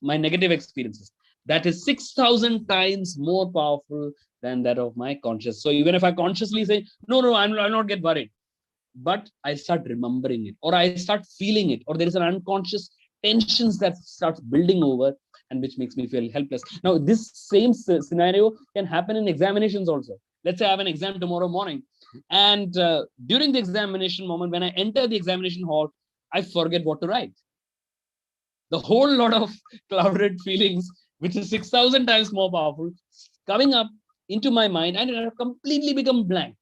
my negative experiences, that is 6,000 times more powerful than that of my conscious. So even if I consciously say, no, I'll not get worried, but I start remembering it, or I start feeling it, or there is an unconscious tensions that starts building over, and which makes me feel helpless. Now, this same scenario can happen in examinations also. Let's say I have an exam tomorrow morning, and during the examination moment, when I enter the examination hall, I forget what to write. The whole lot of clouded feelings, which is 6,000 times more powerful, coming up into my mind, and it have completely become blank.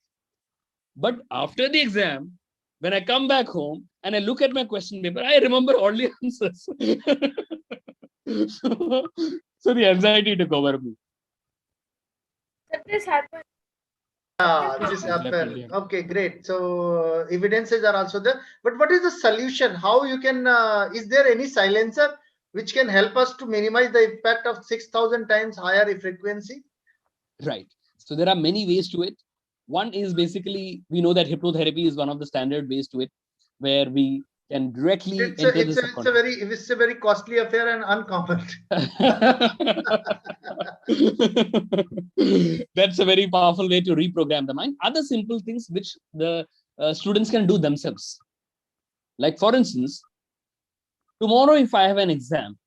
But after the exam, when I come back home and I look at my question paper, I remember all the answers. So the anxiety took over me. This happens. This happen. Definitely. Okay, great. So evidences are also there. But what is the solution? How you can? Is there any silencer which can help us to minimize the impact of 6,000 times higher frequency? Right. So there are many ways to it. One is basically, we know that hypnotherapy is one of the standard ways to it, where we can directly enter the subconscious. It's a very costly affair and uncommon. That's a very powerful way to reprogram the mind. Other simple things which the students can do themselves. Like, for instance, tomorrow, if I have an exam,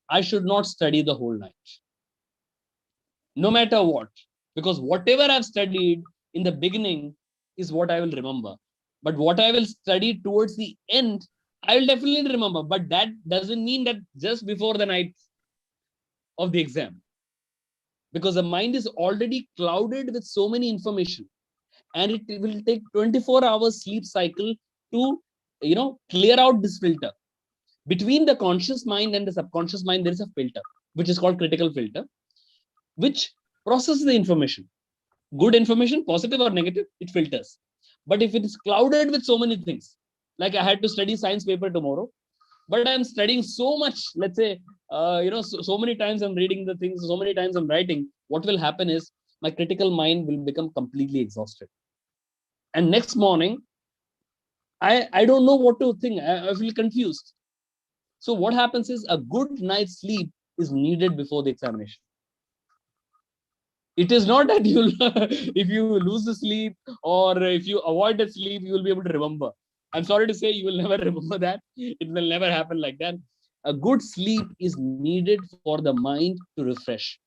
I should not study the whole night, no matter what, because whatever I've studied in the beginning is what I will remember. But what I will study towards the end, I will definitely remember. But that doesn't mean that just before the night of the exam, because the mind is already clouded with so many information, and it will take 24 hours sleep cycle to clear out this filter. Between the conscious mind and the subconscious mind, there is a filter which is called critical filter, which processes the information. Good information, positive or negative, it filters. But if it is clouded with so many things, like I had to study science paper tomorrow, but I'm studying so much, let's say, so many times I'm reading the things, so many times I'm writing, what will happen is my critical mind will become completely exhausted. And next morning, I don't know what to think. I feel confused. So what happens is a good night's sleep is needed before the examination. It is not that you'll, if you lose the sleep or if you avoid the sleep, you will be able to remember. I'm sorry to say, you will never remember that. It will never happen like that. A good sleep is needed for the mind to refresh.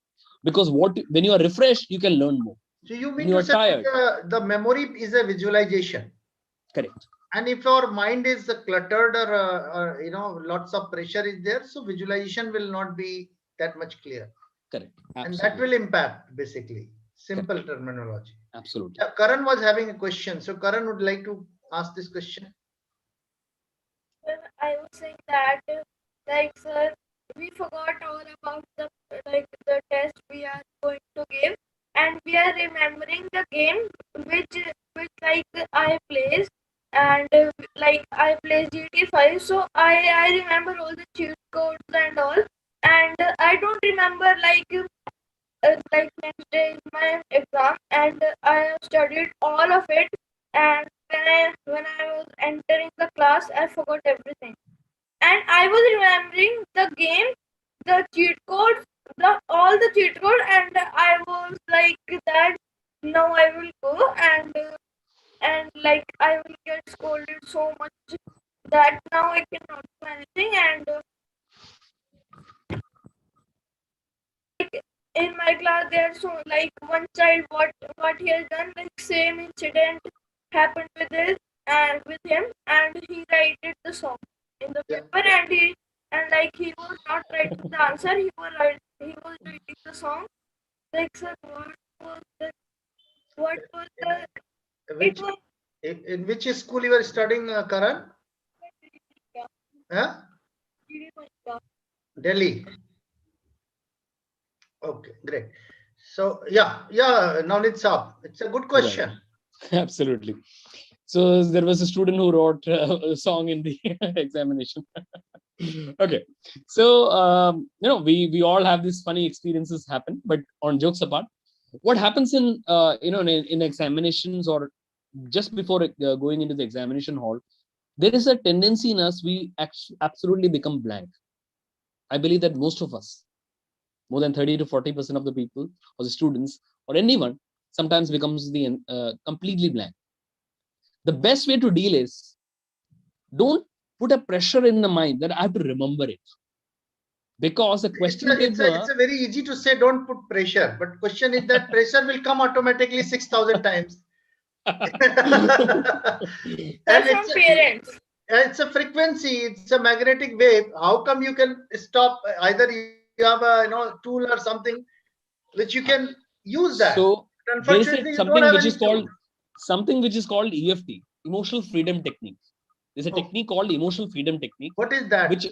Because when you are refreshed, you can learn more. So you mean to say the memory is a visualization? Correct. And if our mind is cluttered or lots of pressure is there, so visualization will not be that much clear. Correct. Absolutely. And that will impact, basically. Simple Correct. Terminology. Absolutely. Karan was having a question. So Karan would like to ask this question. Well, I was saying that, like, sir, we forgot all about the test we are going to give, and we are remembering the game which like I placed, and like I placed GT5, so I remember all the cheat codes and all, and I don't remember like next day is my exam, and I have studied all of it, and when I was entering the class, I forgot everything, and I was remembering the game, the cheat codes, all the cheat code, and I was like that. Now I will go and like I will get scolded so much that now I cannot do anything, and in my class there's so like one child what he has done, like same incident happened with him, and he wrote the song in the Yeah. paper, and like he was not writing the answer, he was reading the song. Like, sir, what was the Which, it was in which school you were studying, Karan? Huh? Delhi. Okay, great. So yeah, Navneet Saab, it's a good question. Absolutely. So there was a student who wrote a song in the examination. Okay. So, we all have these funny experiences happen, but on jokes apart, what happens in, in examinations or just before going into the examination hall, there is a tendency in us, we absolutely become blank. I believe that most of us, more than 30 to 40% of the people or the students or anyone sometimes becomes completely blank. The best way to deal is, don't put a pressure in the mind that I have to remember it. Because the question it's a very easy to say don't put pressure, but question is that pressure will come automatically 6,000 times. that's And from parents. it's a frequency, it's a magnetic wave. How come you can stop? Either you have a tool or something which you can use that. So there is Unfortunately, something which is called EFT, emotional freedom technique. There's a technique called emotional freedom technique. What is that? Which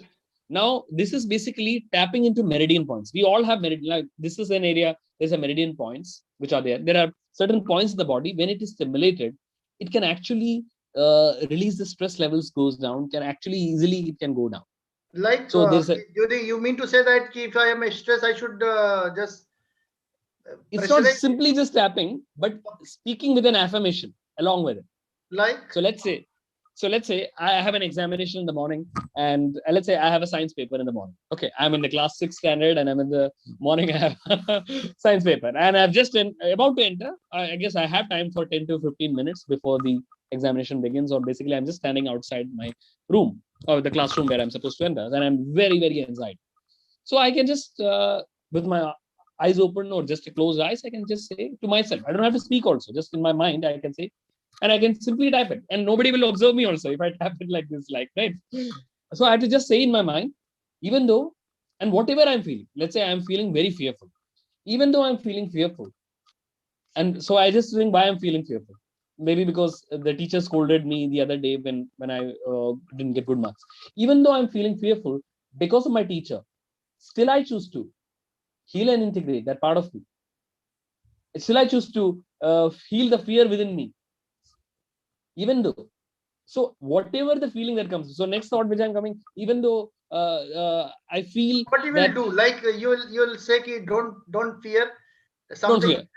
now this is basically tapping into meridian points. We all have meridian. Like this is an area. There's a meridian points which are there. There are certain points in the body. When it is stimulated, it can actually release the stress levels goes down. Can actually easily it can go down. Like, so you mean to say that if I am stressed, I should just. It's not simply just tapping, but speaking with an affirmation along with it. Like. So let's say I have an examination in the morning, and let's say I have a science paper in the morning. Okay, I'm in the class 6th standard, and I'm in the morning. I have science paper, and I've just about to enter. I guess I have time for 10 to 15 minutes before the examination begins, or basically I'm just standing outside my room or the classroom where I'm supposed to enter, and I'm very, very anxiety. So I can just with my eyes open or just closed eyes, I can just say to myself. I don't have to speak also. Just in my mind, I can say. And I can simply type it, and nobody will observe me also if I tap it like this, right? So I have to just say in my mind, even though, and whatever I'm feeling, let's say I'm feeling very fearful, even though I'm feeling fearful, and so I just think why I'm feeling fearful. Maybe because the teacher scolded me the other day when I didn't get good marks. Even though I'm feeling fearful because of my teacher, still I choose to heal and integrate that part of me. Still I choose to heal the fear within me. Even though, so whatever the feeling that comes, so next thought which I'm coming, even though I feel what you will do, like you'll say don't fear something, don't fear.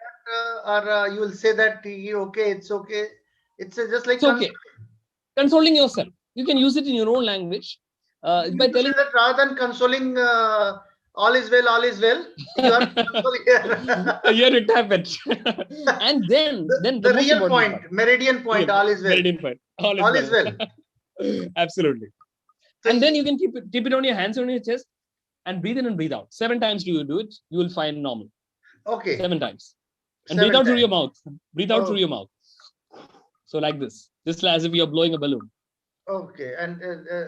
Or you will say that okay, it's okay, it's just like it's okay. Consoling yourself. You can use it in your own language by telling that rather than consoling. All is well, all is well. You are here to tap it. And then the real point, meridian point, all is well. Meridian point, all is well. Absolutely. So and then you can keep it on your hands, on your chest, and breathe in and breathe out. 7 times do you do it, you will find normal. Okay. 7 times. And breathe out through your mouth. Breathe out through your mouth. So like this, just as if you're blowing a balloon. Okay, and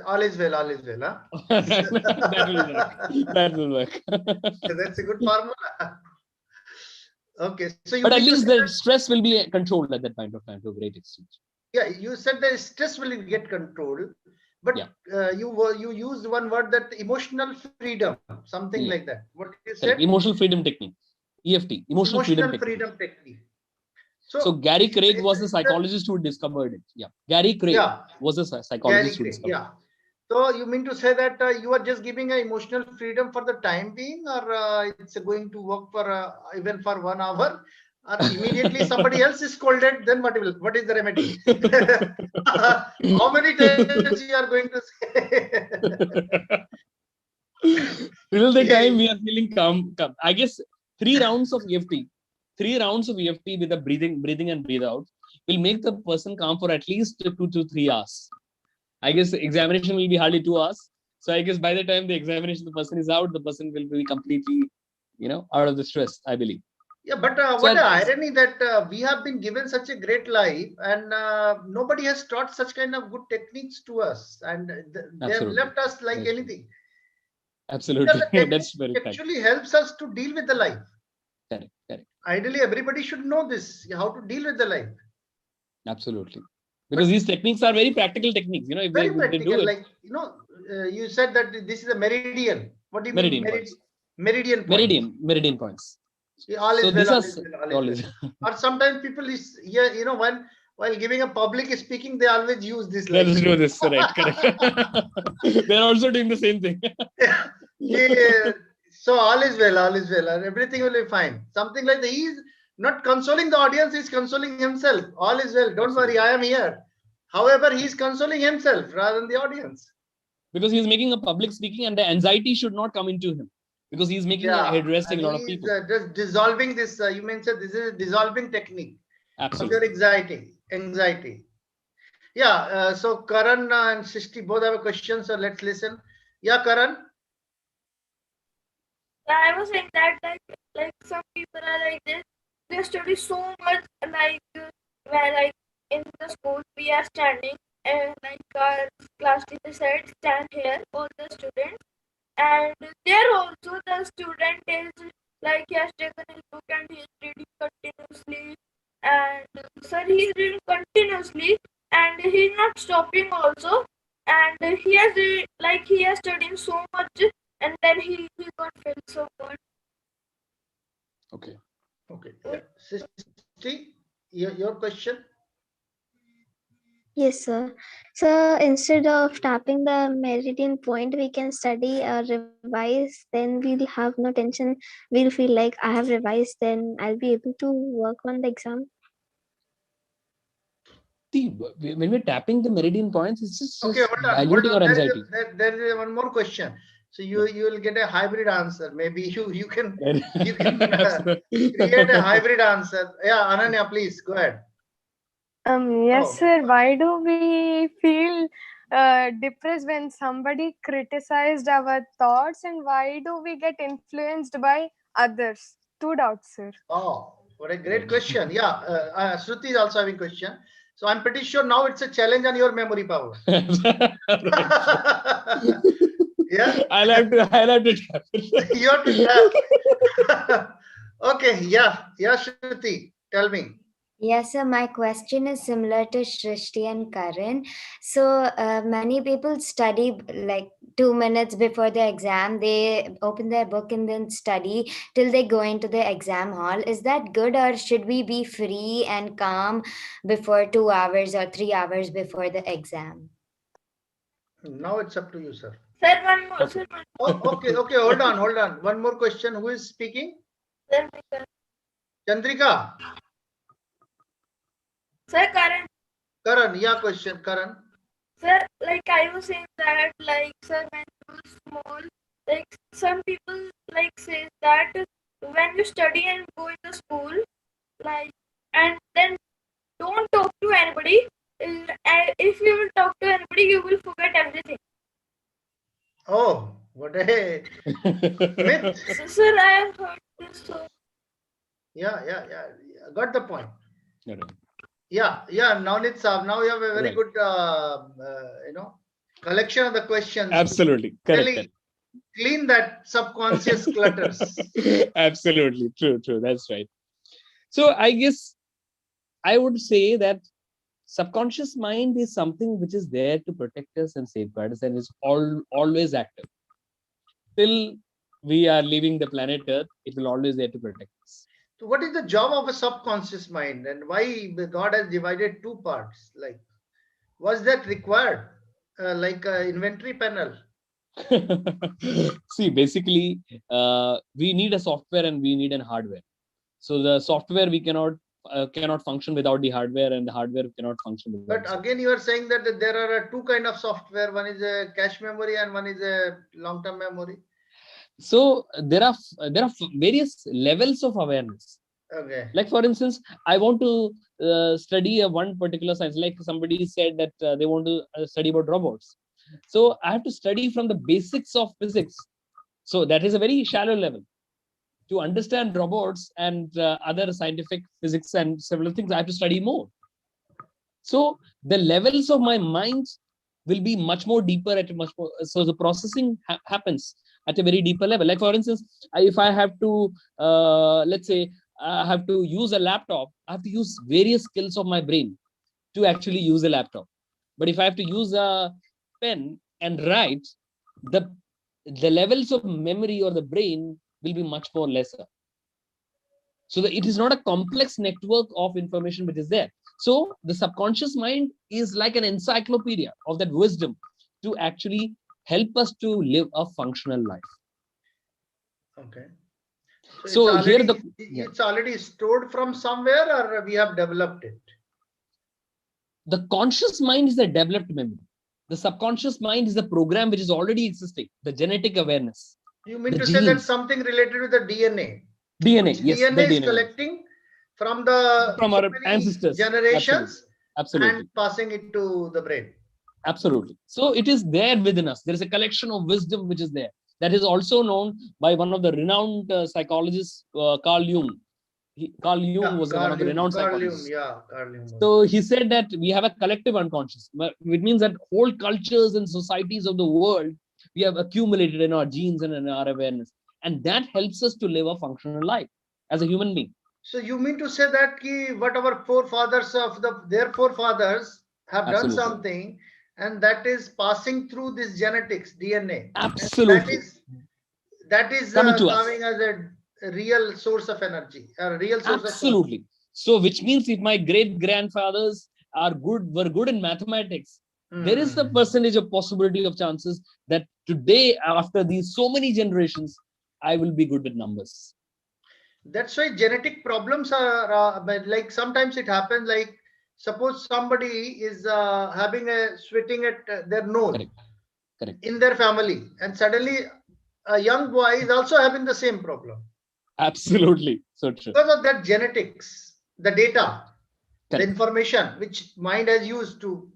all is well, all is well, huh? That will work. That will work. That's a good formula. Okay, so but at least the stress will be controlled at that point of time to a great extent. Yeah, you said the stress will get controlled, but you used one word, that emotional freedom, something like that. What you said? Emotional freedom technique, EFT, emotional freedom technique. So Gary Craig was the psychologist who discovered it. Yeah, Gary Craig was a psychologist who discovered it. So you mean to say that you are just giving an emotional freedom for the time being, or it's going to work for even for 1 hour, or immediately somebody else is scolded? Then what is the remedy? How many times you are going to say? Till the time we are feeling calm. I guess 3 rounds of EFT. 3 rounds of EFT with a breathing and breathe out will make the person calm for at least 2 to 3 hours. I guess the examination will be hardly 2 hours. So I guess by the time the examination, the person is out, the person will be completely out of the stress, I believe. Yeah, but So what an I- irony that we have been given such a great life, and nobody has taught such kind of good techniques to us, and they have Absolutely. left us like That's true. anything. Absolutely. The That's very technique correct. actually helps us to deal with the life. Correct. Correct. Ideally, everybody should know this, how to deal with the life. Absolutely. Because these techniques are very practical techniques. If Very they do practical, it. like you said that this is a meridian. What do you Meridian mean points. Meridian point? Meridian points. Yeah, all So is these well, are all is well. Or sometimes people is while giving a public speaking, they always use this line. Let's do this, right? Correct. They're also doing the same thing. Yeah. So all is well, and everything will be fine. Something like that. He is not consoling the audience, he's consoling himself. All is well. Don't worry, I am here. However, he's consoling himself rather than the audience. Because he's making a public speaking, and the anxiety should not come into him. Because he's making a head resting a lot of people. Just dissolving this. You mentioned this is a dissolving technique Absolutely. of your anxiety. Yeah. So Karan and Srishti both have a question. So let's listen. Yeah, Karan. I was saying that like some people are like this. They study so much where like in the school we are standing and like our class teacher said stand here all the students, and there also the student is like he has taken his book and he is reading continuously, and sir he is reading continuously and he is not stopping also, and he has studied so much and then he got felt so good. Okay. Yeah. Srishti, your question. Yes, sir. So instead of tapping the meridian point, we can study or revise. Then we'll have no tension. We'll feel like I have revised. Then I'll be able to work on the exam. See, when we're tapping the meridian points, it's just Hold diluting our on. anxiety. There is one more question. So you will get a hybrid answer. Maybe you can create a hybrid answer. Yeah, Ananya, please go ahead. Yes, sir. Why do we feel depressed when somebody criticized our thoughts, and why do we get influenced by others? Two doubts, sir. Oh, what a great question. Yeah, Shruti is also having a question. So I'm pretty sure now it's a challenge on your memory power. Yeah. I'll have to tap it. You have to tap. Okay. Yeah, Shruti, tell me. Yes, sir. My question is similar to Shrishti and Karan. So many people study like 2 minutes before the exam. They open their book and then study till they go into the exam hall. Is that good, or should we be free and calm before 2 hours or 3 hours before the exam? Now it's up to you, sir. Sir, one more. Okay. Okay. Hold on. One more question. Who is speaking? Chandrika. Sir, Karan. Karan, yeah, question. Karan. Sir, like I was saying that, like, sir, when you were small, like some people like say that when you study and go in the school, like, and then don't talk to anybody. If you will talk to anybody, you will forget everything. Oh, what a myth. So, sir, I have heard this. So. Yeah. Got the point. Yeah. Navneet Saab, now you have a very good, collection of the questions. Absolutely. Correct. Clean that subconscious clutters. Absolutely. True. That's right. So I guess I would say that subconscious mind is something which is there to protect us and safeguard us, and is always active. Till we are leaving the planet Earth, it will always there to protect us. So what is the job of a subconscious mind, and why God has divided two parts? Like, was that required? Like an inventory panel? See, basically, we need a software and we need a hardware. So the software we cannot function without the hardware, and the hardware cannot function without. But again, you are saying that there are two kind of software. One is a cache memory and one is a long-term memory. So there are various levels of awareness. Okay. Like for instance, I want to study one particular science. Like somebody said that they want to study about robots. So I have to study from the basics of physics. So that is a very shallow level. to understand robots and other scientific physics and several things, I have to study more. So the levels of my mind will be much more deeper at a much more, so the processing happens at a very deeper level. Like for instance, if I have to, let's say, I have to use a laptop, I have to use various skills of my brain to actually use a laptop. But if I have to use a pen and write, the levels of memory or the brain will be much more lesser. So that it is not a complex network of information which is there. So the subconscious mind is like an encyclopedia of that wisdom to actually help us to live a functional life. Okay. So it's here already, it's already stored from somewhere, or we have developed it? The conscious mind is a developed memory. The subconscious mind is the program which is already existing, the genetic awareness. You mean the to say that genes. something related with the DNA? DNA, yes. DNA the is DNA. collecting from the From our ancestors. generations Absolutely. and passing it to the brain. Absolutely. So it is there within us. There is a collection of wisdom which is there. That is also known by one of the renowned psychologists, Carl Jung. Carl Jung was one of the renowned psychologists. Carl Jung. So he said that we have a collective unconscious. It means that whole cultures and societies of the world, we have accumulated in our genes and in our awareness. And that helps us to live a functional life as a human being. So you mean to say that what our forefathers of their forefathers have done something, and that is passing through this genetics, DNA. Absolutely. That is coming as a real source of energy, a real source Absolutely. of so which means if my great grandfathers were good in mathematics, there is the percentage of possibility of chances that today, after these so many generations, I will be good with numbers. That's why genetic problems are like sometimes it happens, like suppose somebody is having a sweating at their nose. Correct. In their family, and suddenly a young boy is also having the same problem. Absolutely. So true. Because of that genetics, the data, the information which mind has used to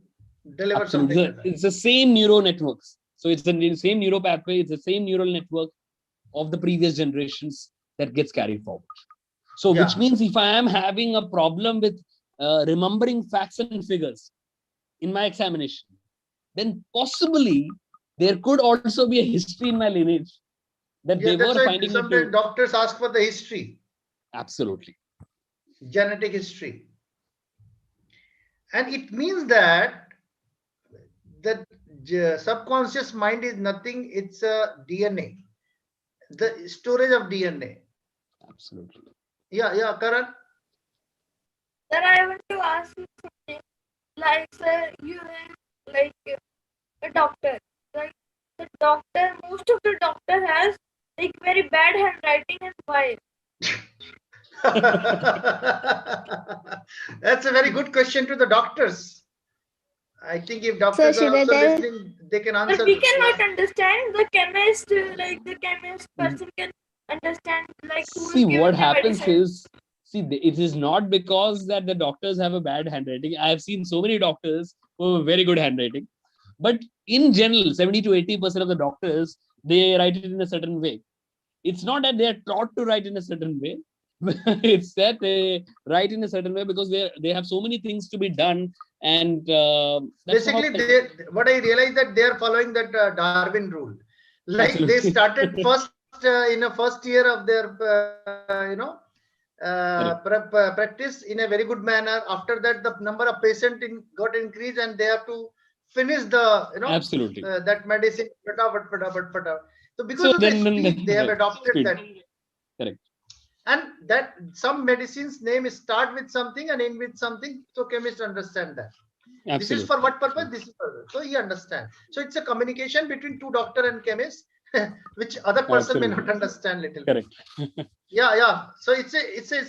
deliver something. It's the same neural networks. So it's the same neural pathway, it's the same neural network of the previous generations that gets carried forward. So which means if I am having a problem with remembering facts and figures in my examination, then possibly there could also be a history in my lineage that they were finding. Sometimes doctors ask for the history. Absolutely. Genetic history. And it means that the subconscious mind is nothing, it's a DNA, the storage of DNA. Absolutely. Yeah, Karan. Sir, I want to ask you something. Like, sir, you have like a doctor. Like the doctor, most of the doctor has like very bad handwriting, and why? That's a very good question to the doctors. I think if doctors are also listening, they can answer. But we cannot understand. The chemist, like the chemist person can understand. Like see what happens is, it is not because that the doctors have a bad handwriting. I have seen so many doctors who have very good handwriting, but in general, 70 to 80% of the doctors, they write it in a certain way. It's not that they are taught to write in a certain way. It's that they write in a certain way because they have so many things to be done, and basically what I realized that they are following that Darwin rule. Like they started first in the first year of their practice in a very good manner. After that, the number of patients got increased, and they have to finish the absolutely that medicine. So because of the speed, they have adopted that. Correct. And that some medicines name start with something and end with something, so chemists understand that. Absolutely. This is for what purpose? This is for, so he understands. So it's a communication between two doctor and chemist, which other person may not understand little. Correct. Yeah. So it's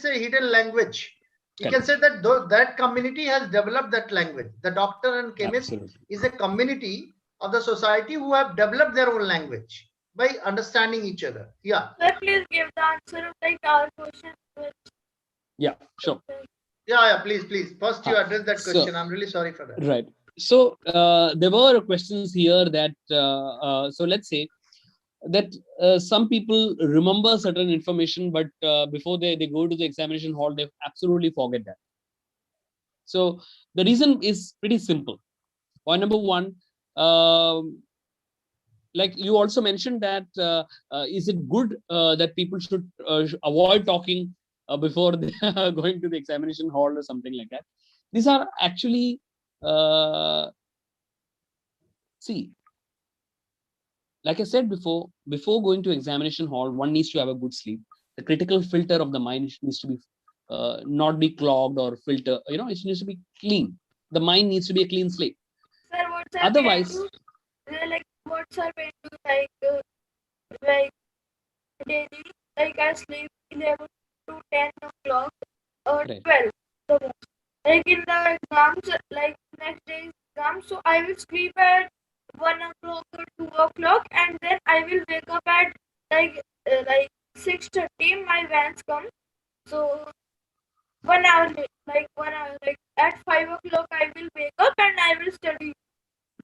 a hidden language. You can say that that community has developed that language. The doctor and chemist is a community of the society who have developed their own language by understanding each other. Yeah. Sir, please give the answer of like our question. Yeah, sure. Yeah, please. First you address that question. I'm really sorry for that. Right. So there were questions here that, so let's say, that some people remember certain information, but before they go to the examination hall, they absolutely forget that. So the reason is pretty simple. Point number one, like you also mentioned that is it good that people should avoid talking before they are going to the examination hall or something like that. These are actually, see, like I said before going to examination hall, one needs to have a good sleep. The critical filter of the mind needs to be not be clogged or filter. You know, it needs to be clean. The mind needs to be a clean slate. Sir, what's our Otherwise, like what's our like daily? Like I sleep 11 to 10 o'clock or right. 12 the most. Like in the exams, like next day's exam, so I will sleep at 1 o'clock or 2 o'clock, and then I will wake up at like 6:30. My vans come, so 1 hour late, like 1 hour, like at 5 o'clock I will wake up and I will study.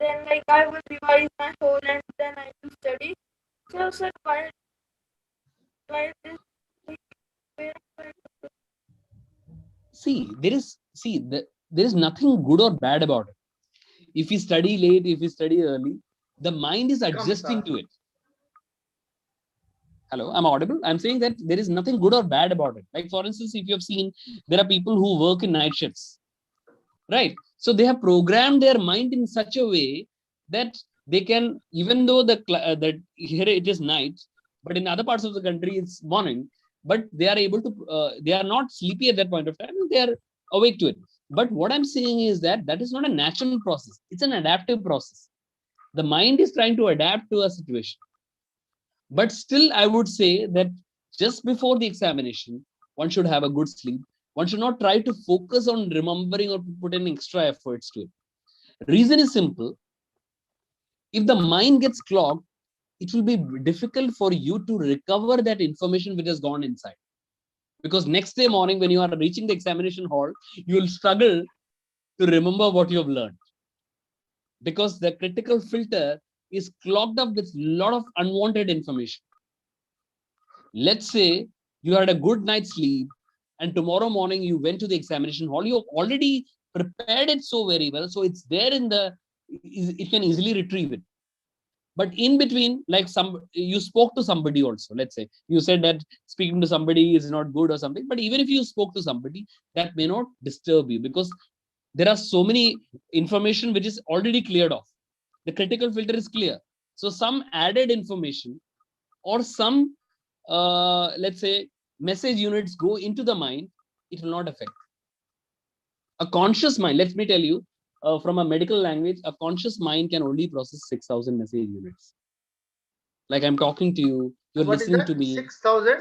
Then like I will revise my whole and then I will study. So sir, why this? Like, where am I- See, there is nothing good or bad about it. If we study late, if we study early, the mind is adjusting to it. Hello, I'm audible. I'm saying that there is nothing good or bad about it. Like for instance, if you have seen, there are people who work in night shifts, right? So they have programmed their mind in such a way that they can, even though that here it is night, but in other parts of the country it's morning, but they are able to, they are not sleepy at that point of time. They are awake to it. But what I'm saying is that that is not a natural process. It's an adaptive process. The mind is trying to adapt to a situation. But still, I would say that just before the examination, one should have a good sleep. One should not try to focus on remembering or put in extra efforts to it. Reason is simple. If the mind gets clogged, it will be difficult for you to recover that information which has gone inside. Because next day morning, when you are reaching the examination hall, you will struggle to remember what you have learned. Because the critical filter is clogged up with a lot of unwanted information. Let's say you had a good night's sleep and tomorrow morning you went to the examination hall. You already prepared it so very well. So it's there in the, it can easily retrieve it. But in between, like you spoke to somebody also, let's say you said that speaking to somebody is not good or something, but even if you spoke to somebody, that may not disturb you because there are so many information which is already cleared off. The critical filter is clear. So some added information or some, let's say, message units go into the mind, it will not affect. A conscious mind, let me tell you, from a medical language, a conscious mind can only process 6,000 message units. Like I'm talking to you, you're listening to me. 6,000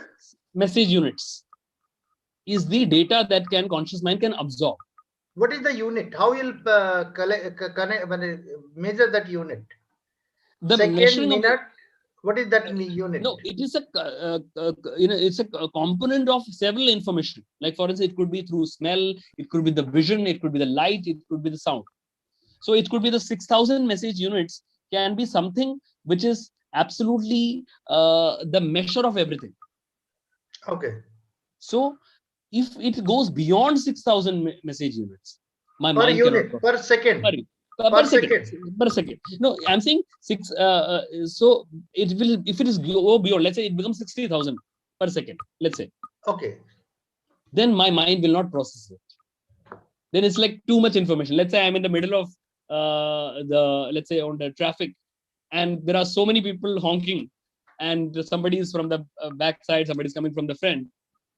message units is the data that conscious mind can absorb. What is the unit? How will measure that unit? The second, minute. What is that unit? No, it is it's a component of several information. Like for instance, it could be through smell, it could be the vision, it could be the light, it could be the sound. So it could be the 6,000 message units can be something which is absolutely the measure of everything. Okay. So if it goes beyond 6,000 message units, my per mind unit, cannot per second. Per second. No, I'm saying six. So it will, if it is go beyond, let's say it becomes 60,000 per second. Let's say. Okay. Then my mind will not process it. Then it's like too much information. Let's say I'm in the middle of let's say on the traffic, and there are so many people honking, and somebody is from the back side, somebody is coming from the front.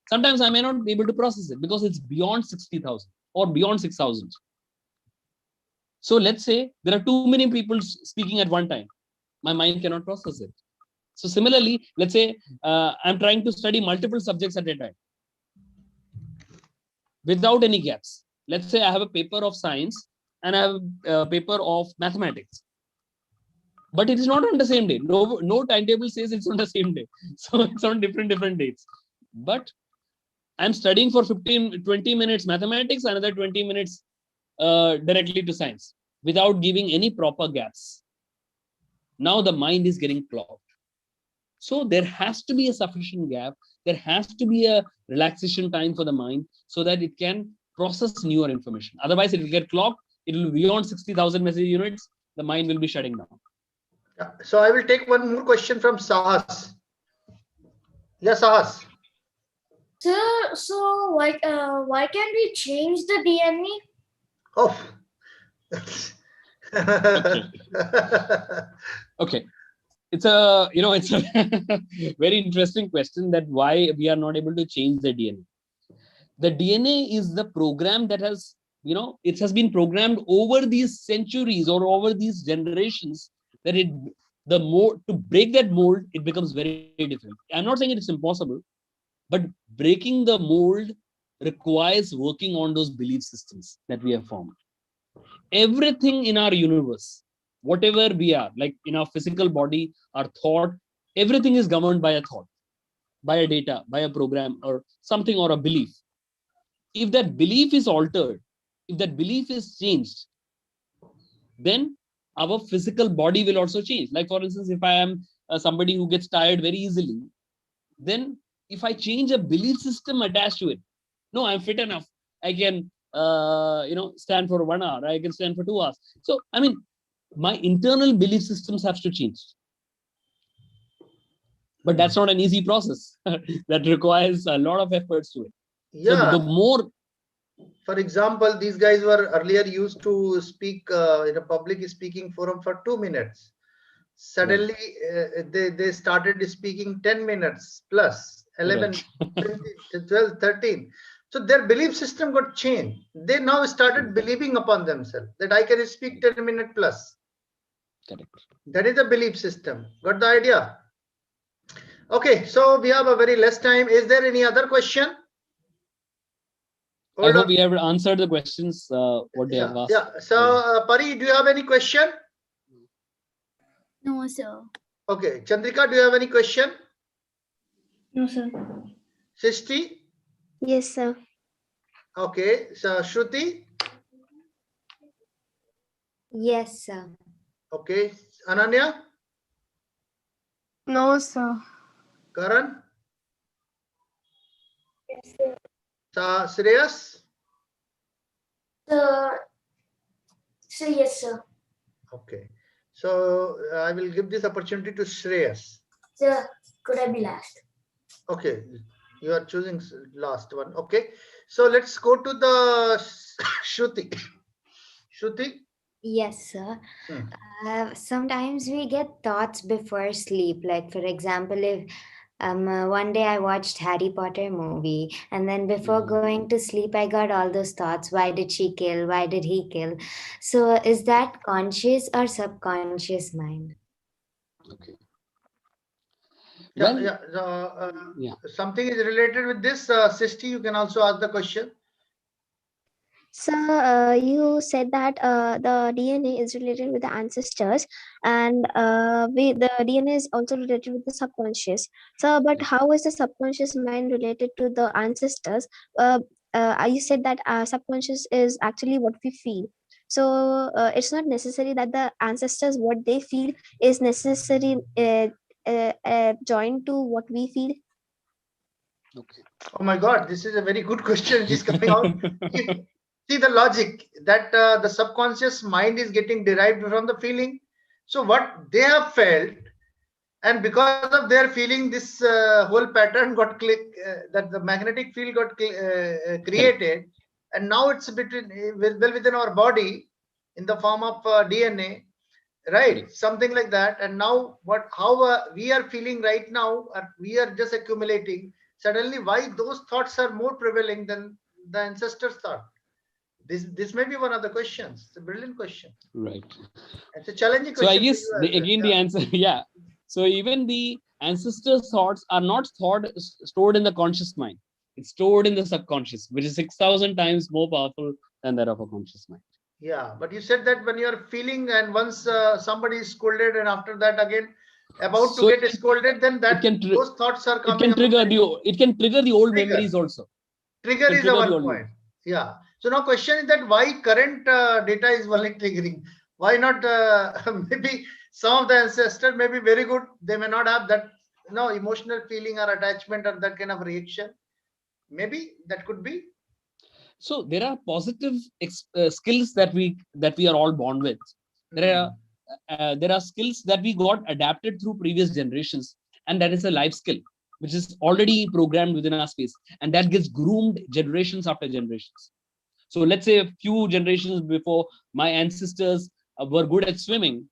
Sometimes I may not be able to process it because it's beyond 60,000 or beyond 6,000. So let's say there are too many people speaking at one time. My mind cannot process it. So similarly, let's say I'm trying to study multiple subjects at a time without any gaps. Let's say I have a paper of science and I have a paper of mathematics. But it is not on the same day. No timetable says it's on the same day. So it's on different dates. But I'm studying for 20 minutes mathematics, another 20 minutes directly to science without giving any proper gaps. Now the mind is getting clogged. So there has to be a sufficient gap. There has to be a relaxation time for the mind so that it can process newer information. Otherwise, it will get clogged. It will be beyond 60,000 message units. The mind will be shutting down. Yeah. So I will take one more question from Sahas. Yes, Sahas. Sir, so why can't we change the DNA? Oh. Okay. It's a very interesting question, that why we are not able to change the DNA. The DNA is the program that has, it has been programmed over these centuries or over these generations, that to break that mold, it becomes very difficult. I'm not saying it's impossible, but breaking the mold requires working on those belief systems that we have formed. Everything in our universe, whatever we are, like in our physical body, our thought, everything is governed by a thought, by a data, by a program or something, or a belief. If that belief is altered, if that belief is changed, then our physical body will also change. Like, for instance, if I am somebody who gets tired very easily, then if I change a belief system attached to it, no, I'm fit enough, I can stand for 1 hour, I can stand for 2 hours. So I mean, my internal belief systems have to change, but that's not an easy process. That requires a lot of efforts to it. Yeah. So the more, for example, these guys were earlier used to speak in a public speaking forum for 2 minutes. Suddenly they started speaking 10 minutes plus 11, 12, 13. So their belief system got changed. They now started believing upon themselves that I can speak 10 minutes plus. correct. That is a belief system. Got the idea? Okay, so we have a very less time. Is there any other question? I hope we have answered the questions what they have asked. Yeah. So Pari, do you have any question? No, sir. Okay. Chandrika, do you have any question? No, sir. Srishti? Yes, sir. Okay. So Shruti? Yes, sir. Okay. Ananya? No, sir. Karan? Yes, sir. Shreyas? So yes, sir. Okay. So I will give this opportunity to Shreyas. Sir, could I be last? Okay. You are choosing last one. Okay. So let's go to the Shruti. Shruti? Yes, sir. Sometimes we get thoughts before sleep. Like, for example, if one day I watched Harry Potter movie, and then before going to sleep, I got all those thoughts. Why did she kill? Why did he kill? So is that conscious or subconscious mind? Okay. Yeah, Yeah. Something is related with this. Srishti, you can also ask the question. So you said that the DNA is related with the ancestors, and the DNA is also related with the subconscious. So, but how is the subconscious mind related to the ancestors? You said that subconscious is actually what we feel. So it's not necessary that the ancestors what they feel is necessary joined to what we feel. Okay. Oh my God, this is a very good question which is coming out. See the logic that the subconscious mind is getting derived from the feeling. So what they have felt, and because of their feeling, this whole pattern got that the magnetic field got created, and now it's within our body in the form of DNA, right? Something like that. And now how we are feeling right now, we are just accumulating. Suddenly, why those thoughts are more prevailing than the ancestors thought? This may be one of the questions. It's a brilliant question. Right. It's a challenging So question. I guess the answer, yeah. So even the ancestors' thoughts are not stored in the conscious mind. It's stored in the subconscious, which is 6,000 times more powerful than that of a conscious mind. Yeah, but you said that when you are feeling, and once somebody is scolded, and after that again about to get scolded, then those thoughts are coming. It can trigger the old memories also. Trigger is our point. Yeah. So now question is that why current data is only triggering? Why not maybe some of the ancestors may be very good. They may not have that no emotional feeling or attachment or that kind of reaction? Maybe that could be. So there are positive skills that we are all born with. There are skills that we got adapted through previous generations, and that is a life skill which is already programmed within our space, and that gets groomed generations after generations. So let's say a few generations before, my ancestors were good at swimming.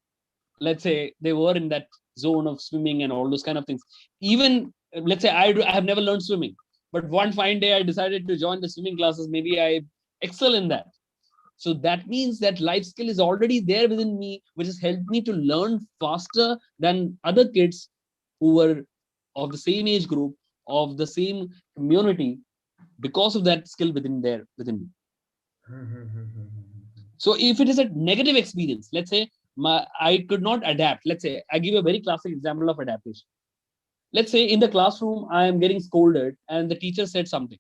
Let's say they were in that zone of swimming and all those kind of things. Even let's say I have never learned swimming, but one fine day I decided to join the swimming classes. Maybe I excel in that. So that means that life skill is already there within me, which has helped me to learn faster than other kids who were of the same age group, of the same community, because of that skill within me. So if it is a negative experience, let's say I could not adapt. Let's say I give a very classic example of adaptation. Let's say in the classroom, I am getting scolded and the teacher said something,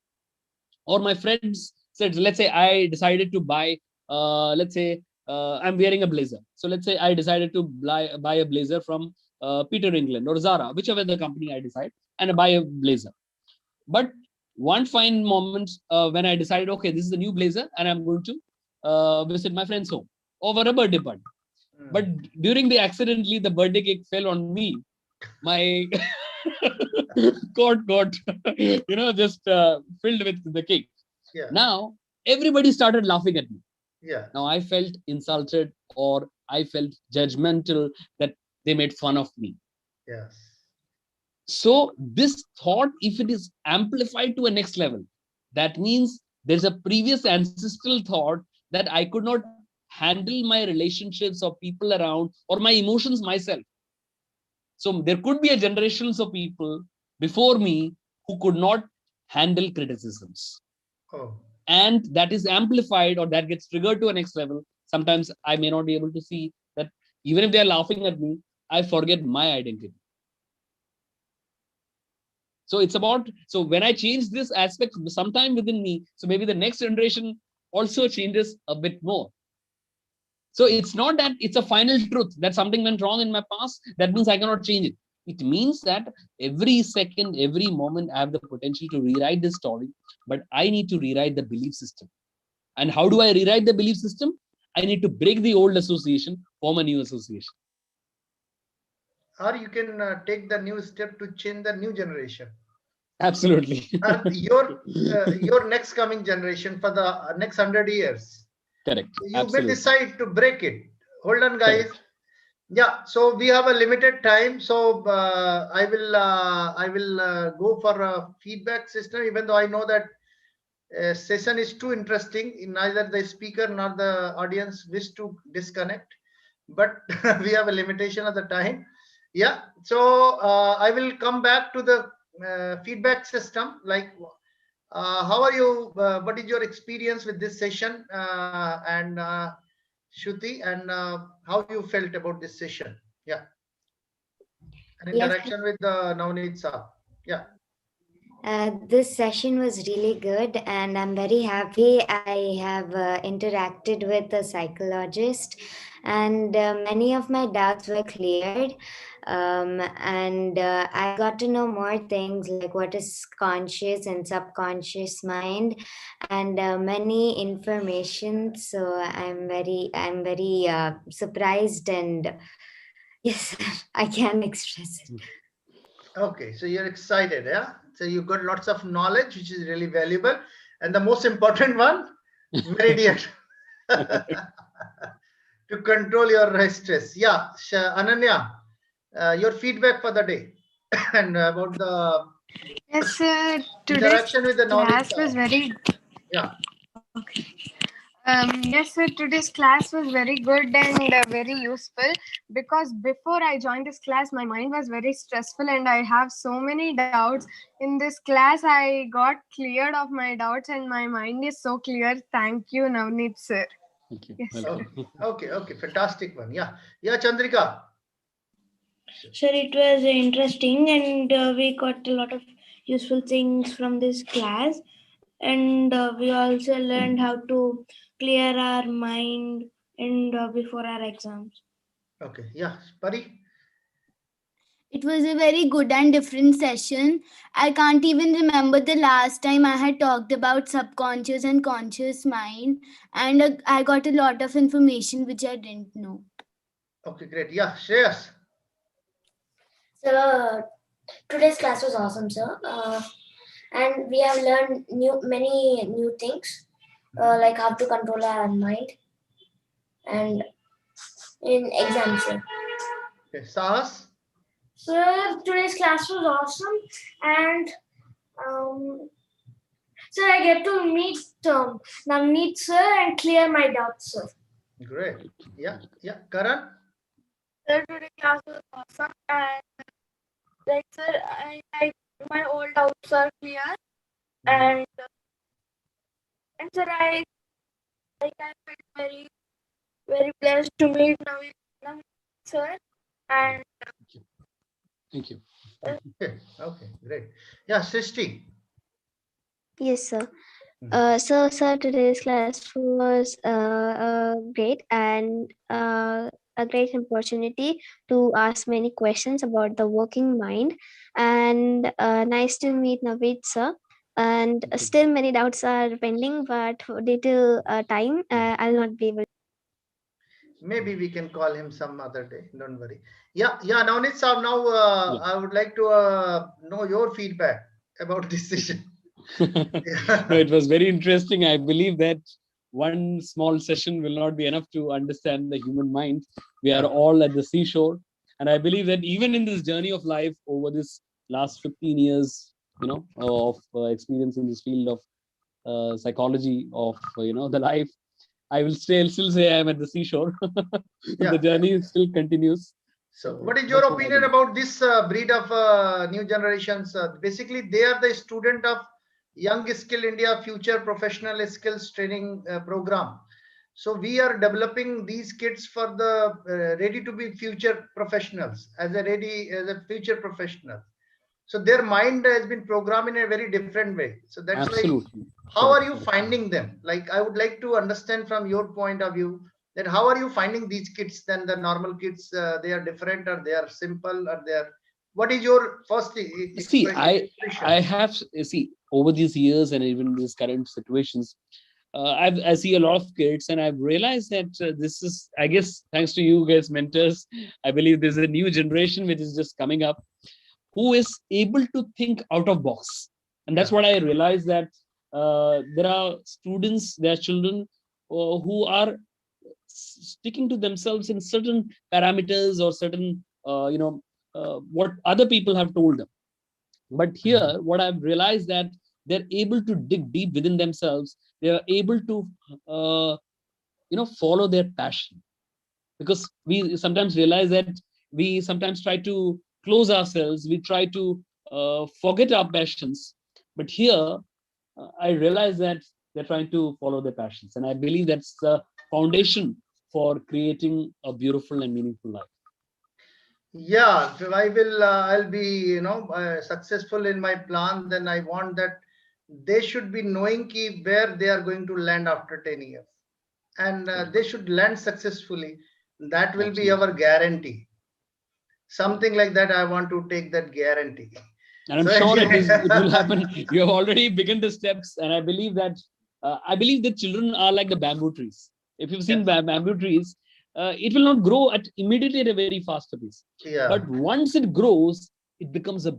or my friends said, let's say I decided to buy, let's say I'm wearing a blazer. So let's say I decided to buy a blazer from Peter England or Zara, whichever the company I decide, and I buy a blazer. But one fine moment when I decided, okay, this is a new blazer and I'm going to visit my friend's home over a birthday party. But during the accidentally, the birthday cake fell on me. My got just filled with the cake. Yeah. Now everybody started laughing at me. Yeah. Now I felt insulted, or I felt judgmental that they made fun of me. Yes. So this thought, if it is amplified to a next level, that means there's a previous ancestral thought that I could not handle my relationships or people around or my emotions myself. So there could be a generations of people before me who could not handle criticisms. Oh. And that is amplified, or that gets triggered to a next level. Sometimes I may not be able to see that even if they're laughing at me, I forget my identity. So it's about, so when I change this aspect sometime within me, so maybe the next generation also changes a bit more. So it's not that it's a final truth that something went wrong in my past, that means I cannot change it. It means that every second, every moment, I have the potential to rewrite this story, but I need to rewrite the belief system. And how do I rewrite the belief system? I need to break the old association, form a new association. Or you can take the new step to change the new generation. Absolutely. Your next coming generation for the next 100 years. Correct. You Absolutely. may decide to break it. Hold on, guys. Correct. Yeah, so we have a limited time, so I will go for a feedback system, even though I know that session is too interesting. Neither the speaker nor the audience wish to disconnect, but we have a limitation of the time. Yeah, so I will come back to the feedback system. Like, how are you? What is your experience with this session? And Shruti, and how you felt about this session? Yeah. An interaction with Navneet Saab. Yeah. This session was really good, and I'm very happy I have interacted with a psychologist, and many of my doubts were cleared. And I got to know more things like what is conscious and subconscious mind, and many information. So I'm very surprised, and yes, I can express it. Okay, so you're excited, yeah? So you got lots of knowledge, which is really valuable. And the most important one, very dear, to control your stress. Yeah, Ananya, your feedback for the day and about the Yes, sir. Today's interaction with the knowledge. class was very. Yeah. Okay. Yes, sir. Today's class was very good and very useful, because before I joined this class, my mind was very stressful and I have so many doubts. In this class, I got cleared of my doubts and my mind is so clear. Thank you, Navneet, sir. Thank you. Yes, Okay, fantastic one. Yeah, Chandrika. Sir, it was interesting, and we got a lot of useful things from this class, and we also learned how to clear our mind and before our exams. Okay, yeah, Pari. It was a very good and different session. I can't even remember the last time I had talked about subconscious and conscious mind, and I got a lot of information which I didn't know. Okay, great. Yeah, Shreyas. So today's class was awesome, sir. And we have learned many new things, like how to control our mind and in exams, sir. Okay, Sahas. Sir, today's class was awesome, and sir, I get to meet Navneet sir and clear my doubts, sir. Great. Yeah, Karan. Sir, today's class was awesome, and like sir, my old doubts are clear, and sir, I felt very very blessed to meet Navneet sir, and Thank you. Okay, great. Yeah, Srishti. Yes, sir. So, sir, today's class was great and a great opportunity to ask many questions about the working mind. And nice to meet Naveed, sir. And still many doubts are pending, but due to time, I'll not be able. Maybe we can call him some other day. Don't worry. Yeah, Navneet Saab, now I would like to know your feedback about this session. No, it was very interesting. I believe that one small session will not be enough to understand the human mind. We are all at the seashore. And I believe that even in this journey of life over this last 15 years, of experience in this field of psychology of, the life, I will still say I'm at the seashore. The journey still continues. So what is your opinion about this breed of new generations? Basically, they are the student of Young Skill India Future Professional Skills Training Program. So we are developing these kids for the ready to be future professionals as a future professional. So their mind has been programmed in a very different way. So that's Absolutely. why, how are you finding them? Like, I would like to understand from your point of view that how are you finding these kids than the normal kids? They are different, or they are simple, or they are, what is your first see? I have over these years and even these current situations, I see a lot of kids, and I've realized that this is, I guess, thanks to you guys, mentors. I believe there's a new generation which is just coming up, who is able to think out of box, and that's what I realized, that there are students, there are children who are sticking to themselves in certain parameters or certain what other people have told them. But here what I've realized, that they're able to dig deep within themselves. They are able to follow their passion, because we sometimes realize that we sometimes try to close ourselves, we try to forget our passions. But here I realize that they're trying to follow their passions, and I believe that's the foundation for creating a beautiful and meaningful life. Yeah, so I'll be successful in my plan. Then I want that they should be knowing where they are going to land after 10 years, and they should land successfully. That will be our guarantee. Something like that, I want to take that guarantee. And I'm sure it will happen. You have already begun the steps, and I believe that children are like the bamboo trees. If you've seen bamboo trees, it will not grow at immediately at a very fast pace. But once it grows, it becomes a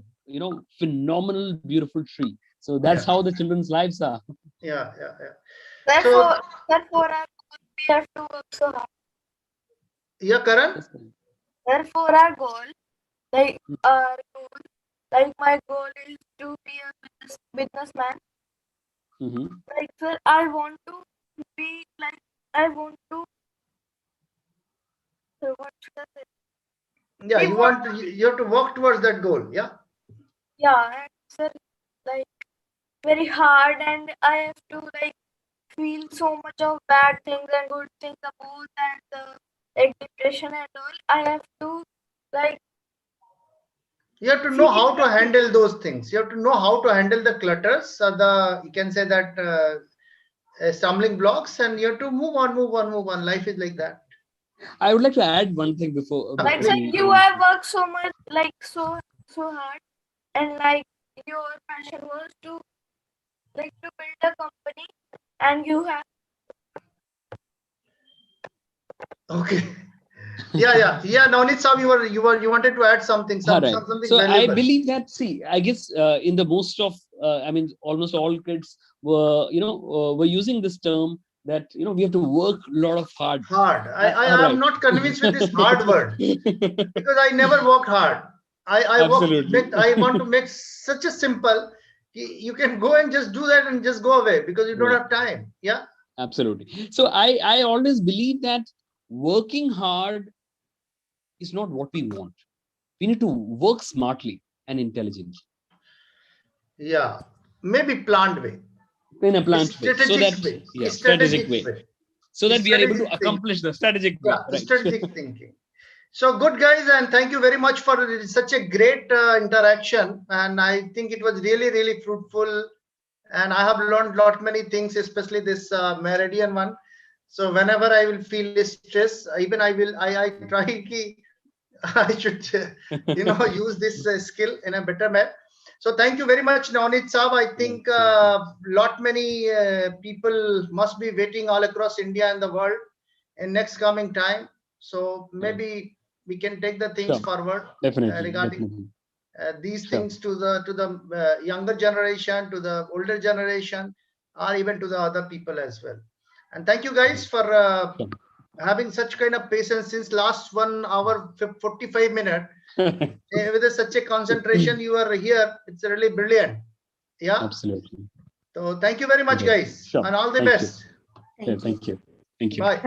phenomenal, beautiful tree. So that's how the children's lives are. Therefore, we have to work so hard. Yeah, Karan. Therefore, our goal, my goal is to be a businessman. Like, sir, I want to be like, so what should I say? Yeah, you have to work towards that goal. Yeah. Yeah, and sir, like, very hard, and I have to feel so much of bad things and good things about and depression and all. I have to you have to know how to handle those things. You have to know how to handle the clutters, or you can say that stumbling blocks, and you have to move on. Life is like that. I would like to add one thing before. Like please. you have worked so much, like so hard, and like your passion was to like to build a company, and you have Okay. Yeah. Navneet Saab, you wanted to add something, Alright. something So I valuable. believe that, see, I guess in the most of, I mean, almost all kids were, were using this term that, we have to work a lot of hard. Hard. I am Alright. not convinced with this hard word because I never worked hard. Absolutely. I want to make such a simple. You can go and just do that and just go away because you don't Right. have time. Yeah. Absolutely. So I always believe that working hard is not what we want. We need to work smartly and intelligently Yeah. Maybe planned way. in a planned way, so that Strategic way. strategic way, so that we are able to Strategic thing. accomplish the strategic way. Yeah, Right. strategic thinking. So good, guys, and thank you very much for such a great interaction. And I think it was really, really fruitful. And I have learned lot many things, especially this Meridian one. So whenever I will feel stress, even I try ki I should use this skill in a better way. So thank you very much, Navneet Saab. I think lot many people must be waiting all across India and the world in next coming time. So maybe we can take the things Sure. forward Definitely. regarding Definitely. these Sure. things to the younger generation, to the older generation, or even to the other people as well. And thank you guys for Sure. having such kind of patience since last 1 hour 45 minutes. With such a concentration you are here, it's really brilliant. Yeah. Absolutely. So thank you very much, Okay. guys, Sure. and all the Thank you. best. Yeah, thank you. Thank you. Bye.